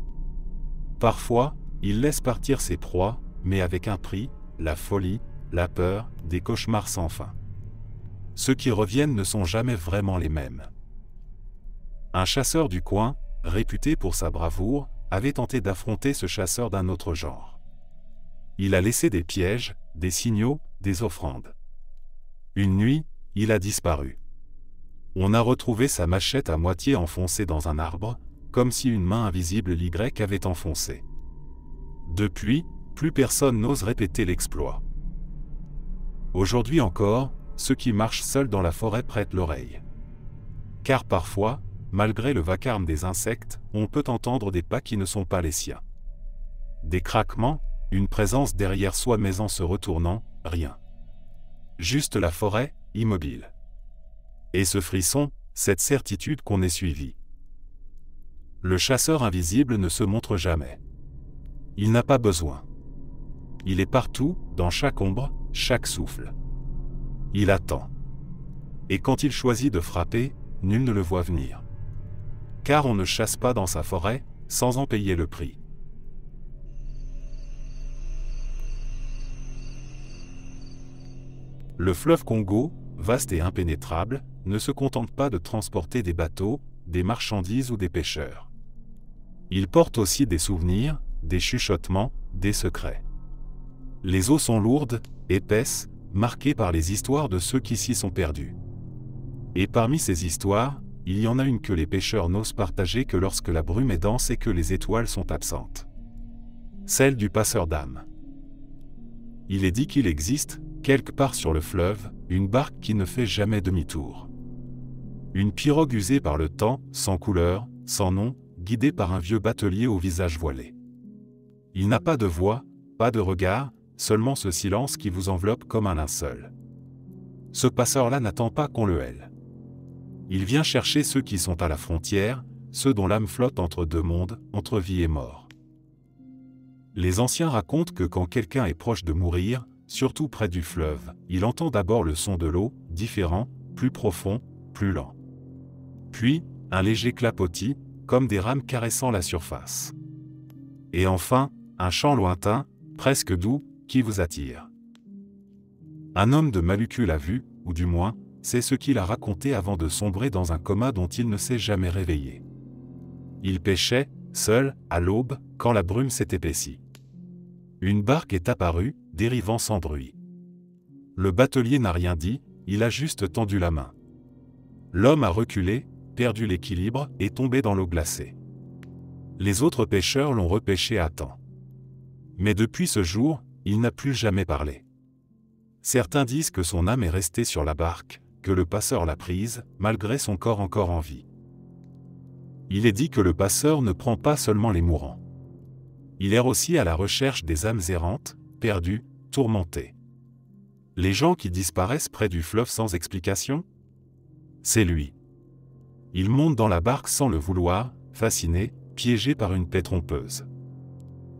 Speaker 1: Parfois, il laisse partir ses proies, mais avec un prix, la folie, la peur, des cauchemars sans fin. Ceux qui reviennent ne sont jamais vraiment les mêmes. Un chasseur du coin, réputé pour sa bravoure, avait tenté d'affronter ce chasseur d'un autre genre. Il a laissé des pièges, des signaux, des offrandes. Une nuit, il a disparu. On a retrouvé sa machette à moitié enfoncée dans un arbre, comme si une main invisible l'Y avait enfoncée. Depuis, plus personne n'ose répéter l'exploit. Aujourd'hui encore, ceux qui marchent seuls dans la forêt prêtent l'oreille. Car parfois, malgré le vacarme des insectes, on peut entendre des pas qui ne sont pas les siens. Des craquements, une présence derrière soi mais en se retournant, rien. Juste la forêt, immobile. Et ce frisson, cette certitude qu'on est suivi. Le chasseur invisible ne se montre jamais. Il n'a pas besoin. Il est partout, dans chaque ombre, chaque souffle. Il attend. Et quand il choisit de frapper, nul ne le voit venir. Car on ne chasse pas dans sa forêt, sans en payer le prix. Le fleuve Congo, vaste et impénétrable, ne se contente pas de transporter des bateaux, des marchandises ou des pêcheurs. Il porte aussi des souvenirs, des chuchotements, des secrets. Les eaux sont lourdes, épaisses, marquées par les histoires de ceux qui s'y sont perdus. Et parmi ces histoires, il y en a une que les pêcheurs n'osent partager que lorsque la brume est dense et que les étoiles sont absentes. Celle du passeur d'âmes. Il est dit qu'il existe, quelque part sur le fleuve, une barque qui ne fait jamais demi-tour. Une pirogue usée par le temps, sans couleur, sans nom, guidée par un vieux batelier au visage voilé. Il n'a pas de voix, pas de regard, seulement ce silence qui vous enveloppe comme un linceul. Ce passeur-là n'attend pas qu'on le hèle. Il vient chercher ceux qui sont à la frontière, ceux dont l'âme flotte entre deux mondes, entre vie et mort. Les anciens racontent que quand quelqu'un est proche de mourir, surtout près du fleuve, il entend d'abord le son de l'eau, différent, plus profond, plus lent. Puis, un léger clapotis, comme des rames caressant la surface. Et enfin, un chant lointain, presque doux, qui vous attire. Un homme de Maluku l'a vu, ou du moins, c'est ce qu'il a raconté avant de sombrer dans un coma dont il ne s'est jamais réveillé. Il pêchait, seul, à l'aube, quand la brume s'est épaissie. Une barque est apparue, dérivant sans bruit. Le batelier n'a rien dit, il a juste tendu la main. L'homme a reculé, perdu l'équilibre, et tombé dans l'eau glacée. Les autres pêcheurs l'ont repêché à temps. Mais depuis ce jour, il n'a plus jamais parlé. Certains disent que son âme est restée sur la barque, que le passeur l'a prise, malgré son corps encore en vie. Il est dit que le passeur ne prend pas seulement les mourants. Il erre aussi à la recherche des âmes errantes, perdues, tourmentées. Les gens qui disparaissent près du fleuve sans explication? C'est lui. Il monte dans la barque sans le vouloir, fasciné, piégé par une paix trompeuse.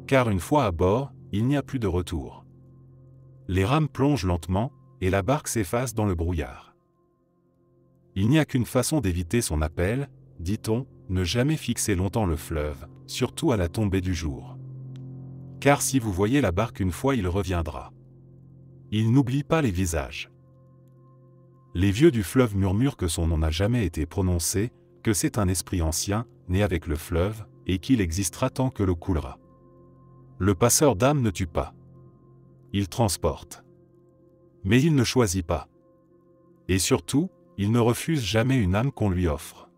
Speaker 1: Car une fois à bord, il n'y a plus de retour. Les rames plongent lentement, et la barque s'efface dans le brouillard. Il n'y a qu'une façon d'éviter son appel, dit-on, ne jamais fixer longtemps le fleuve, surtout à la tombée du jour. Car si vous voyez la barque une fois, il reviendra. Il n'oublie pas les visages. Les vieux du fleuve murmurent que son nom n'a jamais été prononcé, que c'est un esprit ancien, né avec le fleuve, et qu'il existera tant que l'eau coulera. Le passeur d'âme ne tue pas. Il transporte. Mais il ne choisit pas. Et surtout, il ne refuse jamais une âme qu'on lui offre.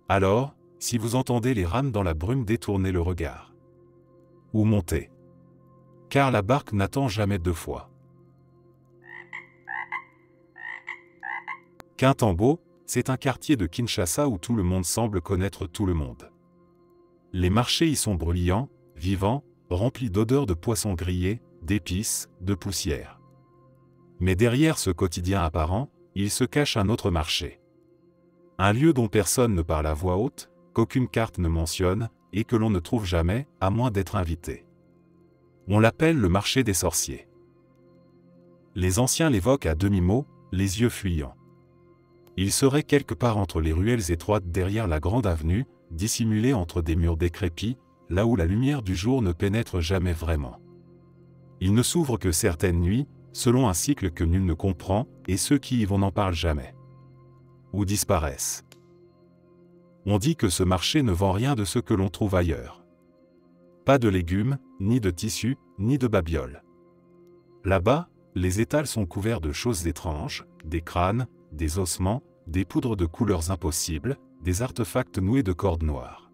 Speaker 1: Alors, si vous entendez les rames dans la brume, détournez le regard. Ou montez. Car la barque n'attend jamais deux fois. Kintambo, c'est un quartier de Kinshasa où tout le monde semble connaître tout le monde. Les marchés y sont bruyants, vivants, remplis d'odeurs de poissons grillés, d'épices, de poussière. Mais derrière ce quotidien apparent, il se cache un autre marché. Un lieu dont personne ne parle à voix haute, qu'aucune carte ne mentionne, et que l'on ne trouve jamais, à moins d'être invité. On l'appelle le marché des sorciers. Les anciens l'évoquent à demi-mot, les yeux fuyants. Il serait quelque part entre les ruelles étroites derrière la grande avenue, dissimulé entre des murs décrépits, là où la lumière du jour ne pénètre jamais vraiment. Il ne s'ouvre que certaines nuits, selon un cycle que nul ne comprend, et ceux qui y vont n'en parlent jamais. Ou disparaissent. On dit que ce marché ne vend rien de ce que l'on trouve ailleurs. Pas de légumes, ni de tissus, ni de babioles. Là-bas, les étals sont couverts de choses étranges, des crânes, des ossements, des poudres de couleurs impossibles, des artefacts noués de cordes noires.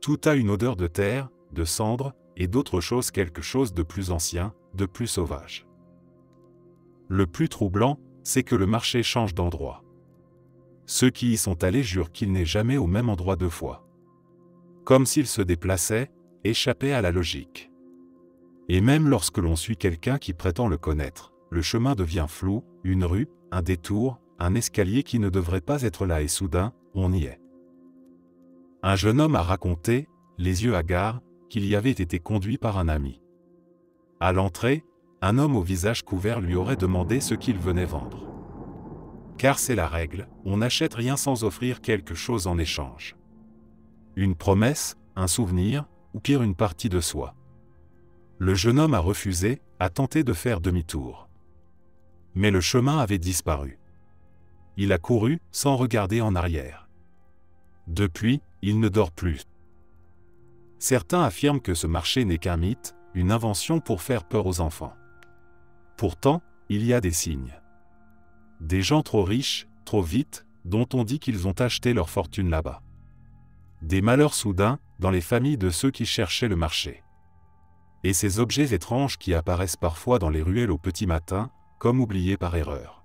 Speaker 1: Tout a une odeur de terre, de cendre, et d'autres choses, quelque chose de plus ancien, de plus sauvage. Le plus troublant, c'est que le marché change d'endroit. Ceux qui y sont allés jurent qu'il n'est jamais au même endroit deux fois. Comme s'il se déplaçait, échappait à la logique. Et même lorsque l'on suit quelqu'un qui prétend le connaître, le chemin devient flou, une rue, un détour, un escalier qui ne devrait pas être là et soudain, on y est. Un jeune homme a raconté, les yeux hagards, qu'il y avait été conduit par un ami. À l'entrée, un homme au visage couvert lui aurait demandé ce qu'il venait vendre. Car c'est la règle, on n'achète rien sans offrir quelque chose en échange. Une promesse, un souvenir, ou pire une partie de soi. Le jeune homme a refusé, a tenté de faire demi-tour. Mais le chemin avait disparu. Il a couru, sans regarder en arrière. Depuis, il ne dort plus. Certains affirment que ce marché n'est qu'un mythe, une invention pour faire peur aux enfants. Pourtant, il y a des signes. Des gens trop riches, trop vite, dont on dit qu'ils ont acheté leur fortune là-bas. Des malheurs soudains, dans les familles de ceux qui cherchaient le marché. Et ces objets étranges qui apparaissent parfois dans les ruelles au petit matin, comme oubliés par erreur.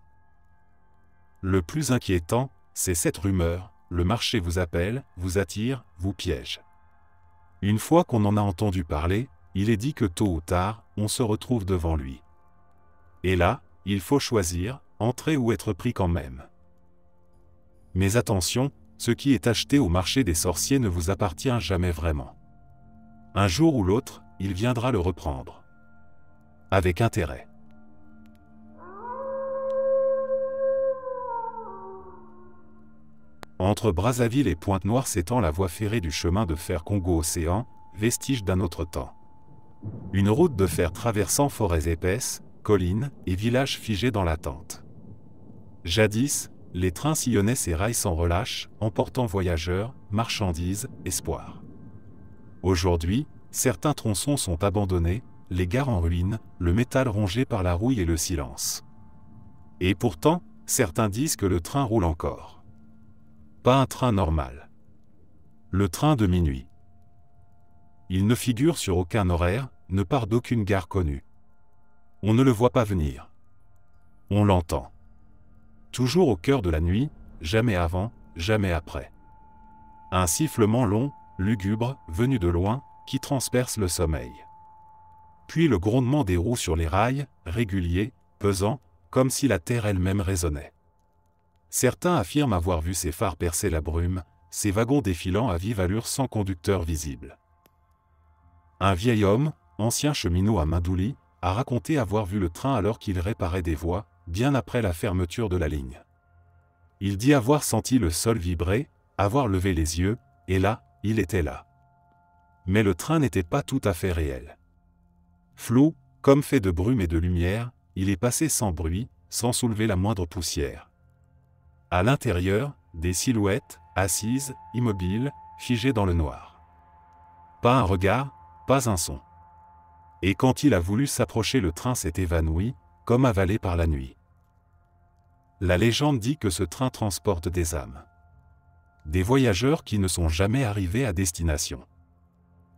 Speaker 1: Le plus inquiétant, c'est cette rumeur, le marché vous appelle, vous attire, vous piège. Une fois qu'on en a entendu parler, il est dit que tôt ou tard, on se retrouve devant lui. Et là, il faut choisir, entrer ou être pris quand même. Mais attention, ce qui est acheté au marché des sorciers ne vous appartient jamais vraiment. Un jour ou l'autre, il viendra le reprendre. Avec intérêt. Entre Brazzaville et Pointe-Noire s'étend la voie ferrée du chemin de fer Congo-Océan, vestige d'un autre temps. Une route de fer traversant forêts épaisses, collines et villages figés dans l'attente. Jadis, les trains sillonnaient ces rails sans relâche, emportant voyageurs, marchandises, espoirs. Aujourd'hui, certains tronçons sont abandonnés, les gares en ruine, le métal rongé par la rouille et le silence. Et pourtant, certains disent que le train roule encore. Pas un train normal. Le train de minuit. Il ne figure sur aucun horaire, ne part d'aucune gare connue. On ne le voit pas venir. On l'entend. Toujours au cœur de la nuit, jamais avant, jamais après. Un sifflement long, lugubre, venu de loin, qui transperce le sommeil. Puis le grondement des roues sur les rails, régulier, pesant, comme si la terre elle-même résonnait. Certains affirment avoir vu ces phares percer la brume, ces wagons défilant à vive allure sans conducteur visible. Un vieil homme, ancien cheminot à Mandouli, a raconté avoir vu le train alors qu'il réparait des voies, bien après la fermeture de la ligne. Il dit avoir senti le sol vibrer, avoir levé les yeux, et là, il était là. Mais le train n'était pas tout à fait réel. Flou, comme fait de brume et de lumière, il est passé sans bruit, sans soulever la moindre poussière. À l'intérieur, des silhouettes, assises, immobiles, figées dans le noir. Pas un regard, pas un son. Et quand il a voulu s'approcher, le train s'est évanoui, comme avalé par la nuit. La légende dit que ce train transporte des âmes. Des voyageurs qui ne sont jamais arrivés à destination.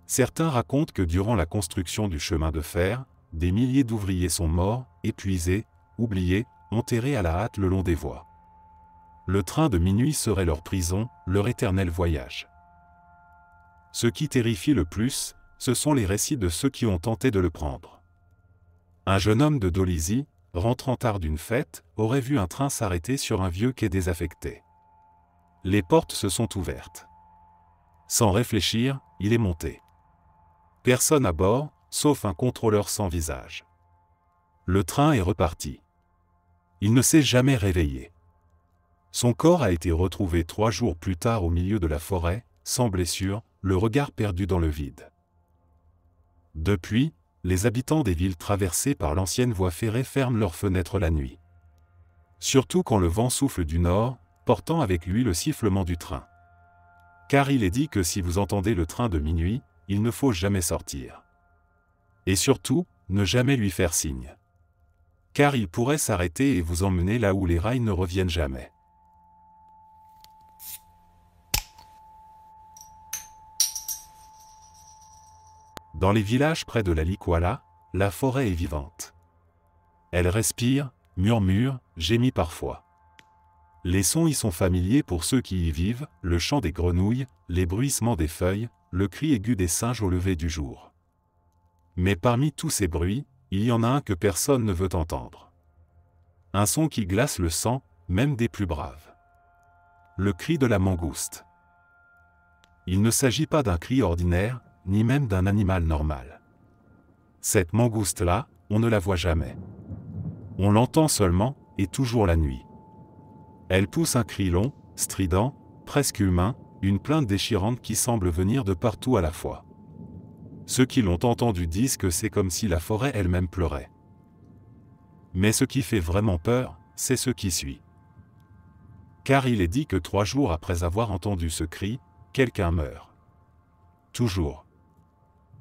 Speaker 1: Certains racontent que durant la construction du chemin de fer, des milliers d'ouvriers sont morts, épuisés, oubliés, enterrés à la hâte le long des voies. Le train de minuit serait leur prison, leur éternel voyage. Ce qui terrifie le plus, ce sont les récits de ceux qui ont tenté de le prendre. Un jeune homme de Dolisie, rentrant tard d'une fête, aurait vu un train s'arrêter sur un vieux quai désaffecté. Les portes se sont ouvertes. Sans réfléchir, il est monté. Personne à bord, sauf un contrôleur sans visage. Le train est reparti. Il ne s'est jamais réveillé. Son corps a été retrouvé 3 jours plus tard au milieu de la forêt, sans blessure, le regard perdu dans le vide. Depuis, les habitants des villes traversées par l'ancienne voie ferrée ferment leurs fenêtres la nuit. Surtout quand le vent souffle du nord, portant avec lui le sifflement du train. Car il est dit que si vous entendez le train de minuit, il ne faut jamais sortir. Et surtout, ne jamais lui faire signe. Car il pourrait s'arrêter et vous emmener là où les rails ne reviennent jamais. Dans les villages près de la Likwala, la forêt est vivante. Elle respire, murmure, gémit parfois. Les sons y sont familiers pour ceux qui y vivent, le chant des grenouilles, les bruissements des feuilles, le cri aigu des singes au lever du jour. Mais parmi tous ces bruits, il y en a un que personne ne veut entendre. Un son qui glace le sang, même des plus braves. Le cri de la mangouste. Il ne s'agit pas d'un cri ordinaire, ni même d'un animal normal. Cette mangouste-là, on ne la voit jamais. On l'entend seulement, et toujours la nuit. Elle pousse un cri long, strident, presque humain, une plainte déchirante qui semble venir de partout à la fois. Ceux qui l'ont entendu disent que c'est comme si la forêt elle-même pleurait. Mais ce qui fait vraiment peur, c'est ce qui suit. Car il est dit que 3 jours après avoir entendu ce cri, quelqu'un meurt. Toujours.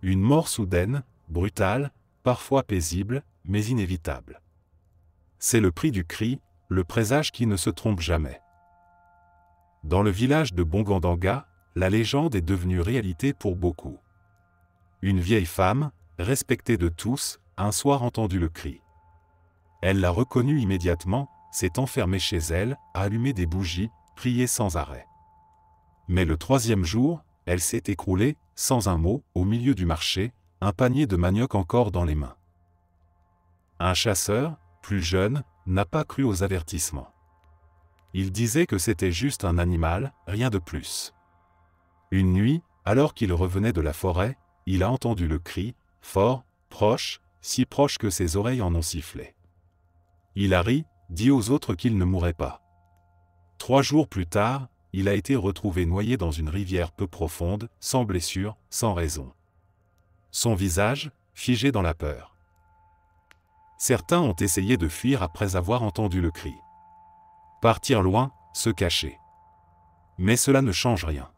Speaker 1: Une mort soudaine, brutale, parfois paisible, mais inévitable. C'est le prix du cri, le présage qui ne se trompe jamais. Dans le village de Bongandanga, la légende est devenue réalité pour beaucoup. Une vieille femme, respectée de tous, un soir entendu le cri. Elle l'a reconnu immédiatement, s'est enfermée chez elle, a allumé des bougies, prié sans arrêt. Mais le 3e jour, elle s'est écroulée, sans un mot, au milieu du marché, un panier de manioc encore dans les mains. Un chasseur, plus jeune, n'a pas cru aux avertissements. Il disait que c'était juste un animal, rien de plus. Une nuit, alors qu'il revenait de la forêt, il a entendu le cri, fort, proche, si proche que ses oreilles en ont sifflé. Il a ri, dit aux autres qu'il ne mourrait pas. 3 jours plus tard, il a été retrouvé noyé dans une rivière peu profonde, sans blessure, sans raison. Son visage, figé dans la peur. Certains ont essayé de fuir après avoir entendu le cri. Partir loin, se cacher. Mais cela ne change rien.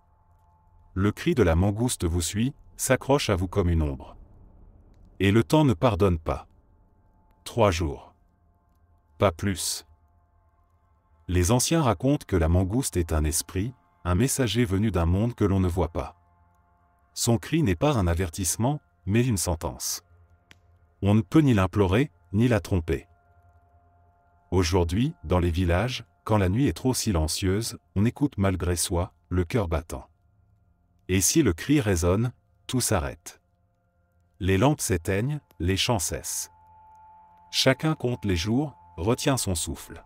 Speaker 1: Le cri de la mangouste vous suit, s'accroche à vous comme une ombre. Et le temps ne pardonne pas. 3 jours. Pas plus. Les anciens racontent que la mangouste est un esprit, un messager venu d'un monde que l'on ne voit pas. Son cri n'est pas un avertissement, mais une sentence. On ne peut ni l'implorer, ni la tromper. Aujourd'hui, dans les villages, quand la nuit est trop silencieuse, on écoute malgré soi, le cœur battant. Et si le cri résonne, tout s'arrête. Les lampes s'éteignent, les chants cessent. Chacun compte les jours, retient son souffle.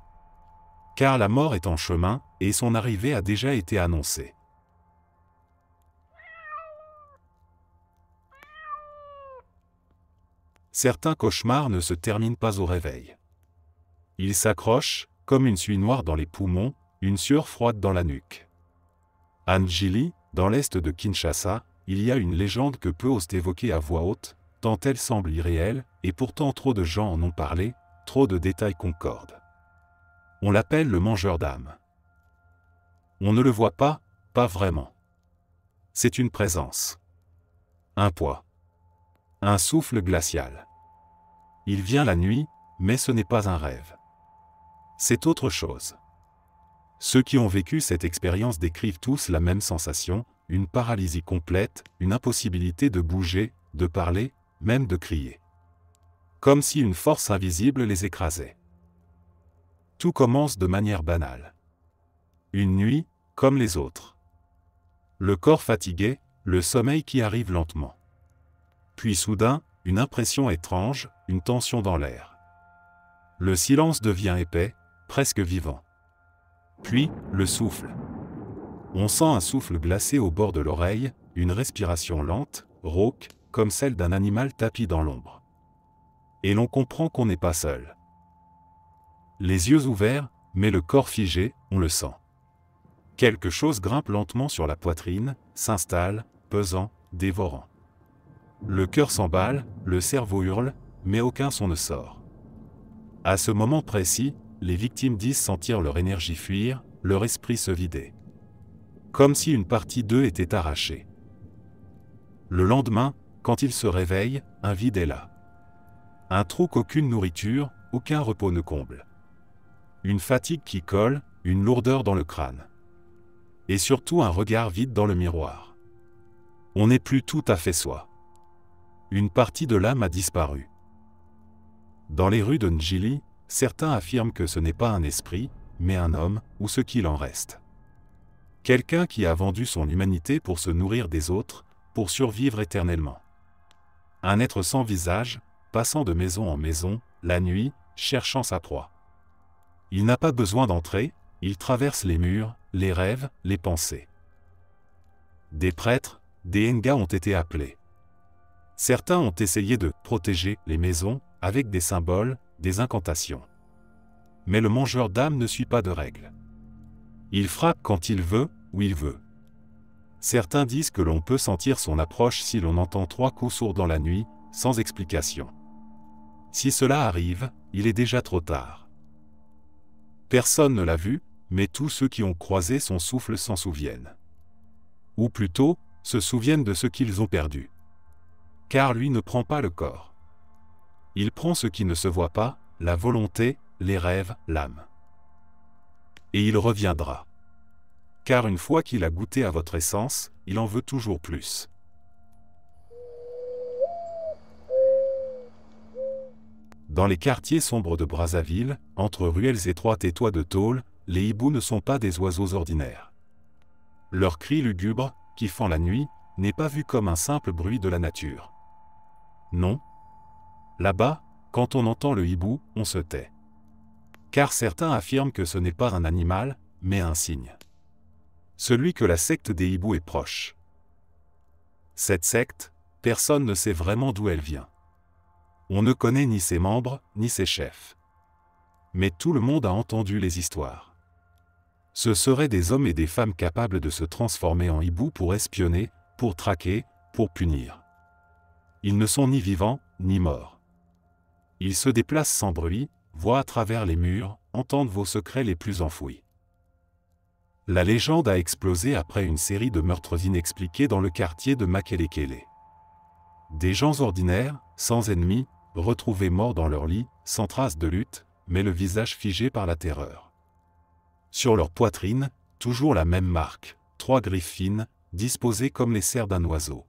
Speaker 1: Car la mort est en chemin, et son arrivée a déjà été annoncée. Certains cauchemars ne se terminent pas au réveil. Ils s'accrochent, comme une suie noire dans les poumons, une sueur froide dans la nuque. À Ndjili, dans l'est de Kinshasa, il y a une légende que peu osent évoquer à voix haute, tant elle semble irréelle, et pourtant trop de gens en ont parlé, trop de détails concordent. On l'appelle le mangeur d'âmes. On ne le voit pas, pas vraiment. C'est une présence. Un poids. Un souffle glacial. Il vient la nuit, mais ce n'est pas un rêve. C'est autre chose. Ceux qui ont vécu cette expérience décrivent tous la même sensation, une paralysie complète, une impossibilité de bouger, de parler, même de crier. Comme si une force invisible les écrasait. Tout commence de manière banale. Une nuit, comme les autres. Le corps fatigué, le sommeil qui arrive lentement. Puis soudain, une impression étrange, une tension dans l'air. Le silence devient épais, presque vivant. Puis, le souffle. On sent un souffle glacé au bord de l'oreille, une respiration lente, rauque, comme celle d'un animal tapi dans l'ombre. Et l'on comprend qu'on n'est pas seul. Les yeux ouverts, mais le corps figé, on le sent. Quelque chose grimpe lentement sur la poitrine, s'installe, pesant, dévorant. Le cœur s'emballe, le cerveau hurle, mais aucun son ne sort. À ce moment précis, les victimes disent sentir leur énergie fuir, leur esprit se vider. Comme si une partie d'eux était arrachée. Le lendemain, quand ils se réveillent, un vide est là. Un trou qu'aucune nourriture, aucun repos ne comble. Une fatigue qui colle, une lourdeur dans le crâne. Et surtout un regard vide dans le miroir. On n'est plus tout à fait soi. Une partie de l'âme a disparu. Dans les rues de Ndjili, certains affirment que ce n'est pas un esprit, mais un homme, ou ce qu'il en reste. Quelqu'un qui a vendu son humanité pour se nourrir des autres, pour survivre éternellement. Un être sans visage, passant de maison en maison, la nuit, cherchant sa proie. Il n'a pas besoin d'entrer, il traverse les murs, les rêves, les pensées. Des prêtres, des Nga ont été appelés. Certains ont essayé de protéger les maisons avec des symboles, des incantations. Mais le mangeur d'âmes ne suit pas de règles. Il frappe quand il veut, où il veut. Certains disent que l'on peut sentir son approche si l'on entend 3 coups sourds dans la nuit, sans explication. Si cela arrive, il est déjà trop tard. Personne ne l'a vu, mais tous ceux qui ont croisé son souffle s'en souviennent. Ou plutôt, se souviennent de ce qu'ils ont perdu. Car lui ne prend pas le corps. Il prend ce qui ne se voit pas, la volonté, les rêves, l'âme. Et il reviendra. Car une fois qu'il a goûté à votre essence, il en veut toujours plus. Dans les quartiers sombres de Brazzaville, entre ruelles étroites et toits de tôle, les hiboux ne sont pas des oiseaux ordinaires. Leur cri lugubre, qui fend la nuit, n'est pas vu comme un simple bruit de la nature. Non. Là-bas, quand on entend le hibou, on se tait. Car certains affirment que ce n'est pas un animal, mais un signe. Celui que la secte des hiboux est proche. Cette secte, personne ne sait vraiment d'où elle vient. On ne connaît ni ses membres, ni ses chefs. Mais tout le monde a entendu les histoires. Ce seraient des hommes et des femmes capables de se transformer en hibou pour espionner, pour traquer, pour punir. Ils ne sont ni vivants, ni morts. Ils se déplacent sans bruit, voient à travers les murs, entendent vos secrets les plus enfouis. La légende a explosé après une série de meurtres inexpliqués dans le quartier de Makelekele. Des gens ordinaires, sans ennemis, retrouvés morts dans leur lit, sans trace de lutte, mais le visage figé par la terreur. Sur leur poitrine, toujours la même marque, 3 griffes fines, disposées comme les serres d'un oiseau.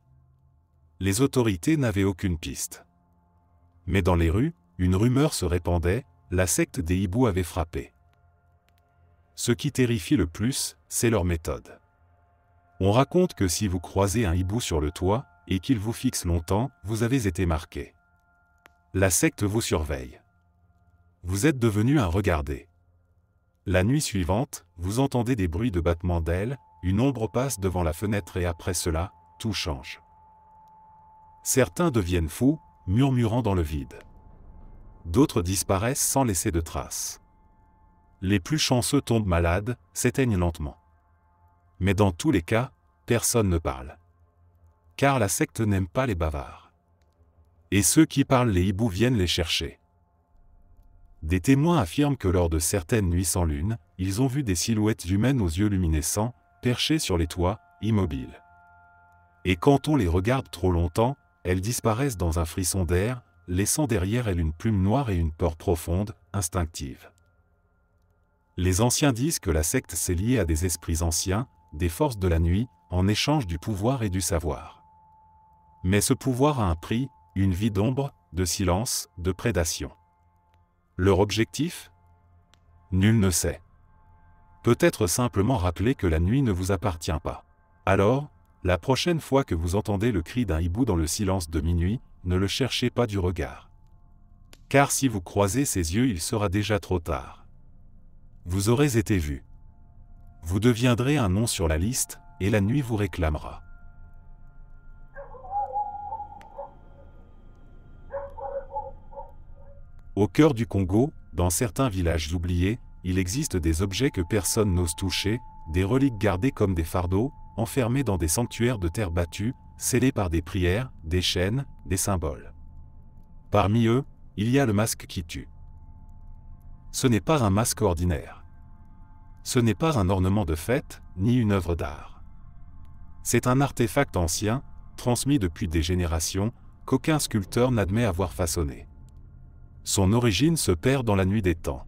Speaker 1: Les autorités n'avaient aucune piste. Mais dans les rues, une rumeur se répandait, la secte des hiboux avait frappé. Ce qui terrifie le plus, c'est leur méthode. On raconte que si vous croisez un hibou sur le toit, et qu'il vous fixe longtemps, vous avez été marqué. La secte vous surveille. Vous êtes devenu un regardé. La nuit suivante, vous entendez des bruits de battements d'ailes, une ombre passe devant la fenêtre et après cela, tout change. Certains deviennent fous, murmurant dans le vide. D'autres disparaissent sans laisser de traces. Les plus chanceux tombent malades, s'éteignent lentement. Mais dans tous les cas, personne ne parle. Car la secte n'aime pas les bavards. Et ceux qui parlent les hiboux viennent les chercher. Des témoins affirment que lors de certaines nuits sans lune, ils ont vu des silhouettes humaines aux yeux luminescents, perchées sur les toits, immobiles. Et quand on les regarde trop longtemps, elles disparaissent dans un frisson d'air, laissant derrière elles une plume noire et une peur profonde, instinctive. Les anciens disent que la secte s'est liée à des esprits anciens, des forces de la nuit, en échange du pouvoir et du savoir. Mais ce pouvoir a un prix, une vie d'ombre, de silence, de prédation. Leur objectif ? Nul ne sait. Peut-être simplement rappeler que la nuit ne vous appartient pas. Alors, la prochaine fois que vous entendez le cri d'un hibou dans le silence de minuit, ne le cherchez pas du regard. Car si vous croisez ses yeux, il sera déjà trop tard. Vous aurez été vu. Vous deviendrez un nom sur la liste, et la nuit vous réclamera. Au cœur du Congo, dans certains villages oubliés, il existe des objets que personne n'ose toucher, des reliques gardées comme des fardeaux, enfermés dans des sanctuaires de terre battue, scellés par des prières, des chaînes, des symboles. Parmi eux, il y a le masque qui tue. Ce n'est pas un masque ordinaire. Ce n'est pas un ornement de fête, ni une œuvre d'art. C'est un artefact ancien, transmis depuis des générations, qu'aucun sculpteur n'admet avoir façonné. Son origine se perd dans la nuit des temps.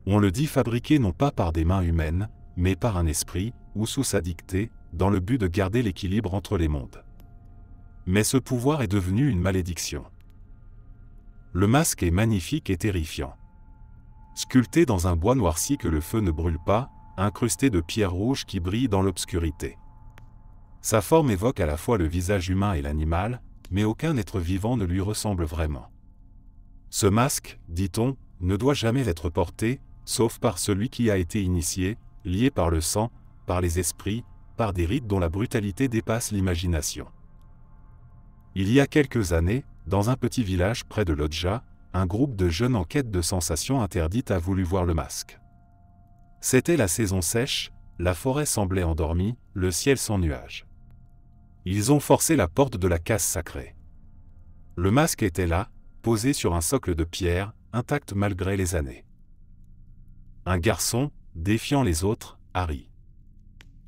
Speaker 1: On le dit fabriqué non pas par des mains humaines, mais par un esprit, ou sous sa dictée, dans le but de garder l'équilibre entre les mondes. Mais ce pouvoir est devenu une malédiction. Le masque est magnifique et terrifiant. Sculpté dans un bois noirci que le feu ne brûle pas, incrusté de pierres rouges qui brillent dans l'obscurité. Sa forme évoque à la fois le visage humain et l'animal, mais aucun être vivant ne lui ressemble vraiment. Ce masque, dit-on, ne doit jamais être porté, sauf par celui qui a été initié, lié par le sang, par les esprits, par des rites dont la brutalité dépasse l'imagination. Il y a quelques années, dans un petit village près de Lodja, un groupe de jeunes en quête de sensations interdites a voulu voir le masque. C'était la saison sèche, la forêt semblait endormie, le ciel sans nuages. Ils ont forcé la porte de la case sacrée. Le masque était là, posé sur un socle de pierre, intact malgré les années. Un garçon, défiant les autres, a ri.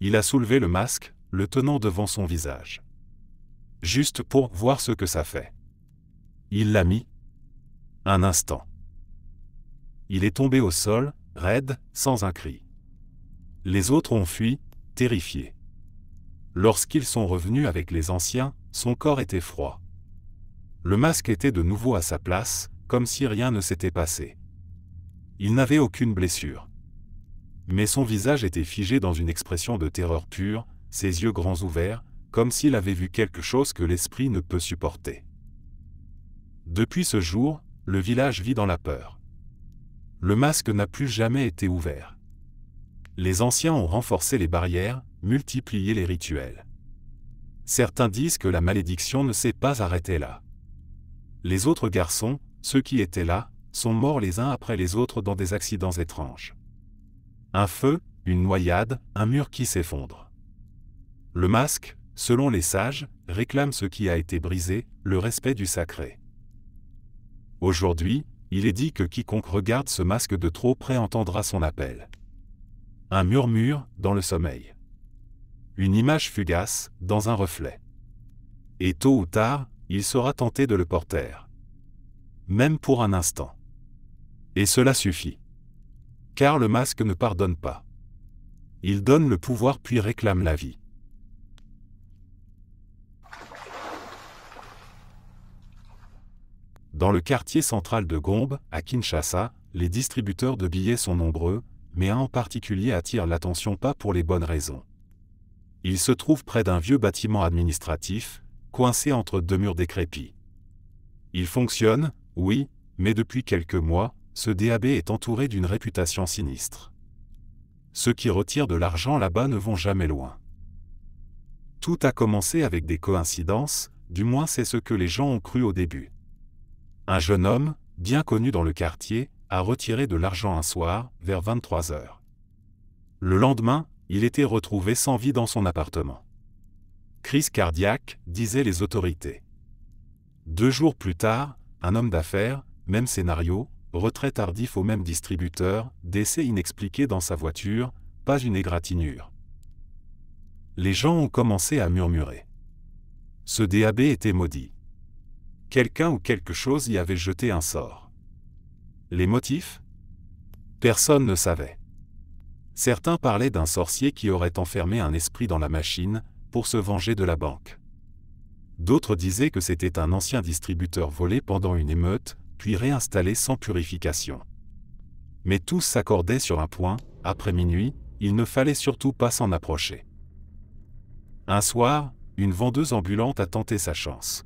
Speaker 1: Il a soulevé le masque, le tenant devant son visage. Juste pour voir ce que ça fait. Il l'a mis. Un instant. Il est tombé au sol, raide, sans un cri. Les autres ont fui, terrifiés. Lorsqu'ils sont revenus avec les anciens, son corps était froid. Le masque était de nouveau à sa place, comme si rien ne s'était passé. Il n'avait aucune blessure. Mais son visage était figé dans une expression de terreur pure, ses yeux grands ouverts, comme s'il avait vu quelque chose que l'esprit ne peut supporter. Depuis ce jour, le village vit dans la peur. Le masque n'a plus jamais été ouvert. Les anciens ont renforcé les barrières, multiplié les rituels. Certains disent que la malédiction ne s'est pas arrêtée là. Les autres garçons, ceux qui étaient là, sont morts les uns après les autres dans des accidents étranges. Un feu, une noyade, un mur qui s'effondre. Le masque, selon les sages, réclame ce qui a été brisé, le respect du sacré. Aujourd'hui, il est dit que quiconque regarde ce masque de trop près entendra son appel. Un murmure, dans le sommeil. Une image fugace, dans un reflet. Et tôt ou tard, il sera tenté de le porter. Même pour un instant. Et cela suffit. Car le masque ne pardonne pas. Il donne le pouvoir puis réclame la vie. Dans le quartier central de Gombe, à Kinshasa, les distributeurs de billets sont nombreux, mais un en particulier attire l'attention pas pour les bonnes raisons. Il se trouve près d'un vieux bâtiment administratif, coincé entre deux murs décrépits. Il fonctionne, oui, mais depuis quelques mois, ce DAB est entouré d'une réputation sinistre. Ceux qui retirent de l'argent là-bas ne vont jamais loin. Tout a commencé avec des coïncidences, du moins c'est ce que les gens ont cru au début. Un jeune homme, bien connu dans le quartier, a retiré de l'argent un soir, vers 23 heures. Le lendemain, il était retrouvé sans vie dans son appartement. Crise cardiaque, disaient les autorités. 2 jours plus tard, un homme d'affaires, même scénario, retrait tardif au même distributeur, décès inexpliqué dans sa voiture, pas une égratignure. Les gens ont commencé à murmurer. Ce DAB était maudit. Quelqu'un ou quelque chose y avait jeté un sort. Les motifs? Personne ne savait. Certains parlaient d'un sorcier qui aurait enfermé un esprit dans la machine, pour se venger de la banque. D'autres disaient que c'était un ancien distributeur volé pendant une émeute, puis réinstallé sans purification. Mais tous s'accordaient sur un point, après minuit, il ne fallait surtout pas s'en approcher. Un soir, une vendeuse ambulante a tenté sa chance.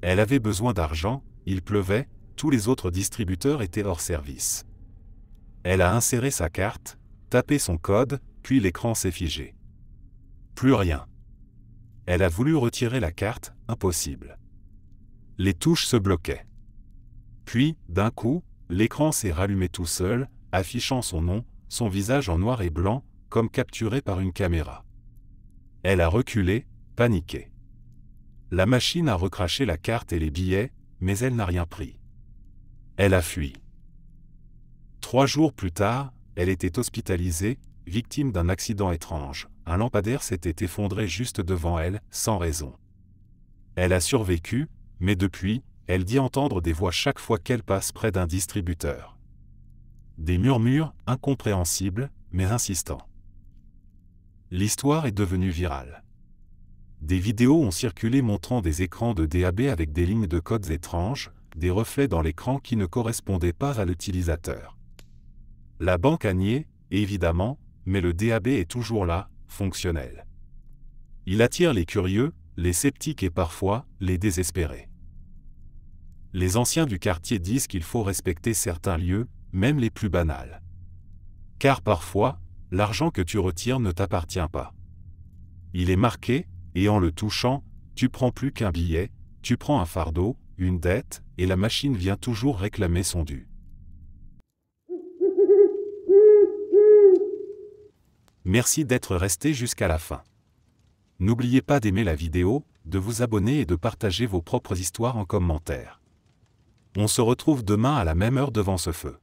Speaker 1: Elle avait besoin d'argent, il pleuvait, tous les autres distributeurs étaient hors service. Elle a inséré sa carte, tapé son code, puis l'écran s'est figé. Plus rien. Elle a voulu retirer la carte, impossible. Les touches se bloquaient. Puis, d'un coup, l'écran s'est rallumé tout seul, affichant son nom, son visage en noir et blanc, comme capturé par une caméra. Elle a reculé, paniquée. La machine a recraché la carte et les billets, mais elle n'a rien pris. Elle a fui. 3 jours plus tard, elle était hospitalisée, victime d'un accident étrange. Un lampadaire s'était effondré juste devant elle, sans raison. Elle a survécu, mais depuis, elle dit entendre des voix chaque fois qu'elle passe près d'un distributeur. Des murmures, incompréhensibles, mais insistants. L'histoire est devenue virale. Des vidéos ont circulé montrant des écrans de DAB avec des lignes de codes étranges, des reflets dans l'écran qui ne correspondaient pas à l'utilisateur. La banque a nié, évidemment, mais le DAB est toujours là, fonctionnel. Il attire les curieux, les sceptiques et parfois, les désespérés. Les anciens du quartier disent qu'il faut respecter certains lieux, même les plus banals. Car parfois, l'argent que tu retires ne t'appartient pas. Il est marqué, et en le touchant, tu prends plus qu'un billet, tu prends un fardeau, une dette, et la machine vient toujours réclamer son dû. Merci d'être resté jusqu'à la fin. N'oubliez pas d'aimer la vidéo, de vous abonner et de partager vos propres histoires en commentaire. On se retrouve demain à la même heure devant ce feu.